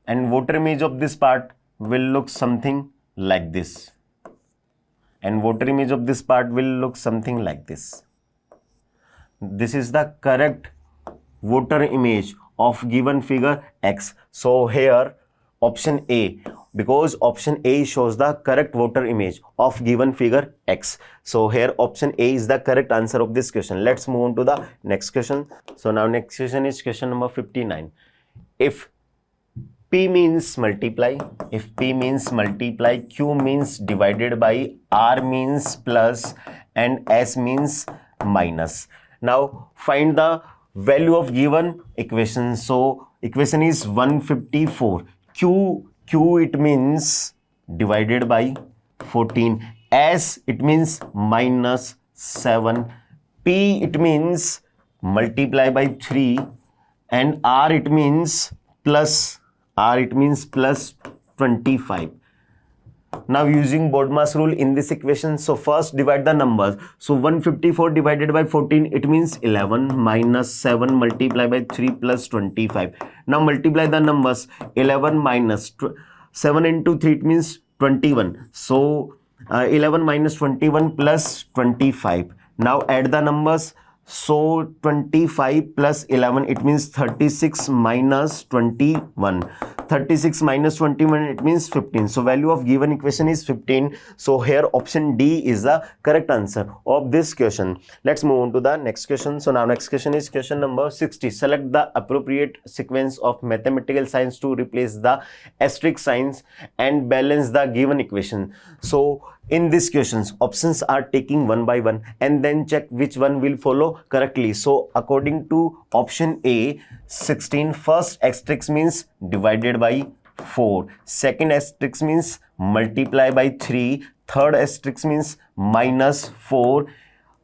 And water image of this part will look something like this. and water image of this part will look something like this. This is the correct water image of given figure X. So here option A, because option A shows the correct water image of given figure X. So here option A is the correct answer of this question. Let's move on to the next question. So now next question is question number 59. If P means multiply, Q means divided by, R means plus, and S means minus. Now find the value of given equation. So equation is 154. Q it means divided by 14. S it means minus 7. P it means multiply by 3. And R it means plus 25. Now using BODMAS rule in this equation, so first divide the numbers. So 154 divided by 14, it means 11, minus 7 multiplied by 3 plus 25. Now multiply the numbers. 11 minus 7 into 3, it means 21. So 11 minus 21 plus 25. Now add the numbers. So 25 plus 11, it means 36 minus 21. 36 minus 21, it means 15. So value of given equation is 15. So here option D is the correct answer of this question. Let's move on to the next question. So now next question is question number 60. Select the appropriate sequence of mathematical signs to replace the asterisk signs and balance the given equation. So in these questions, options are taking one by one and then check which one will follow correctly. So according to option A, 16, first asterisk means divided by 4. Second asterisk means multiply by 3. Third asterisk means minus 4.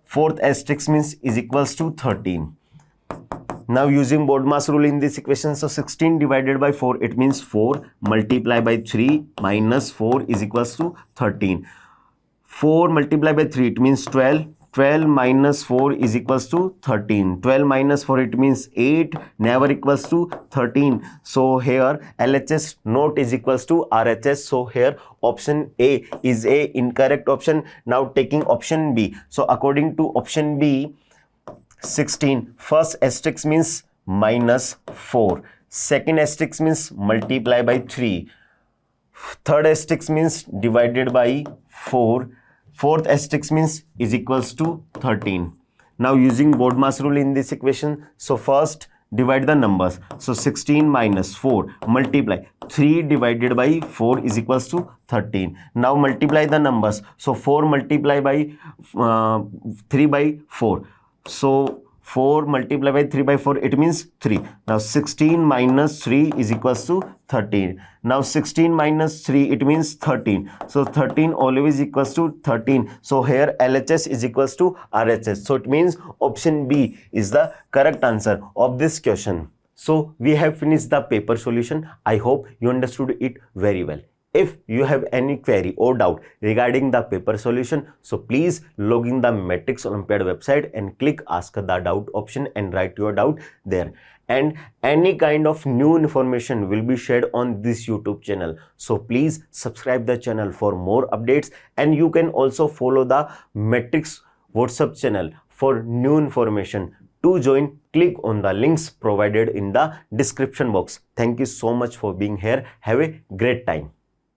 Fourth asterisk means is equals to 13. Now using BODMAS rule in this equation, so 16 divided by 4, it means 4. Multiply by 3 minus 4 is equals to 13. 4 multiplied by 3, it means 12. 12 minus 4 is equals to 13. 12 minus 4, it means 8, never equals to 13. So here LHS not is equals to RHS. So here option A is a incorrect option. Now taking option B. So according to option B, 16, first asterisk means minus 4. Second asterisk means multiply by 3. Third asterisk means divided by 4. Fourth asterisk means is equals to 13. Now using BODMAS rule in this equation, so first divide the numbers. So 16 minus 4 multiply 3 divided by 4 is equals to 13. Now multiply the numbers. So 4 multiply by 3 by 4. So 4 multiplied by 3 by 4, it means 3. Now 16 minus 3 is equals to 13. Now 16 minus 3, it means 13. So 13 always equals to 13. So here LHS is equals to RHS. So it means option B is the correct answer of this question. So we have finished the paper solution. I hope you understood it very well. If you have any query or doubt regarding the paper solution, so please log in the Matrix Olympiad website and click ask the doubt option and write your doubt there. And any kind of new information will be shared on this YouTube channel. So please subscribe the channel for more updates, and you can also follow the Matrix WhatsApp channel for new information. To join, click on the links provided in the description box. Thank you so much for being here. Have a great time.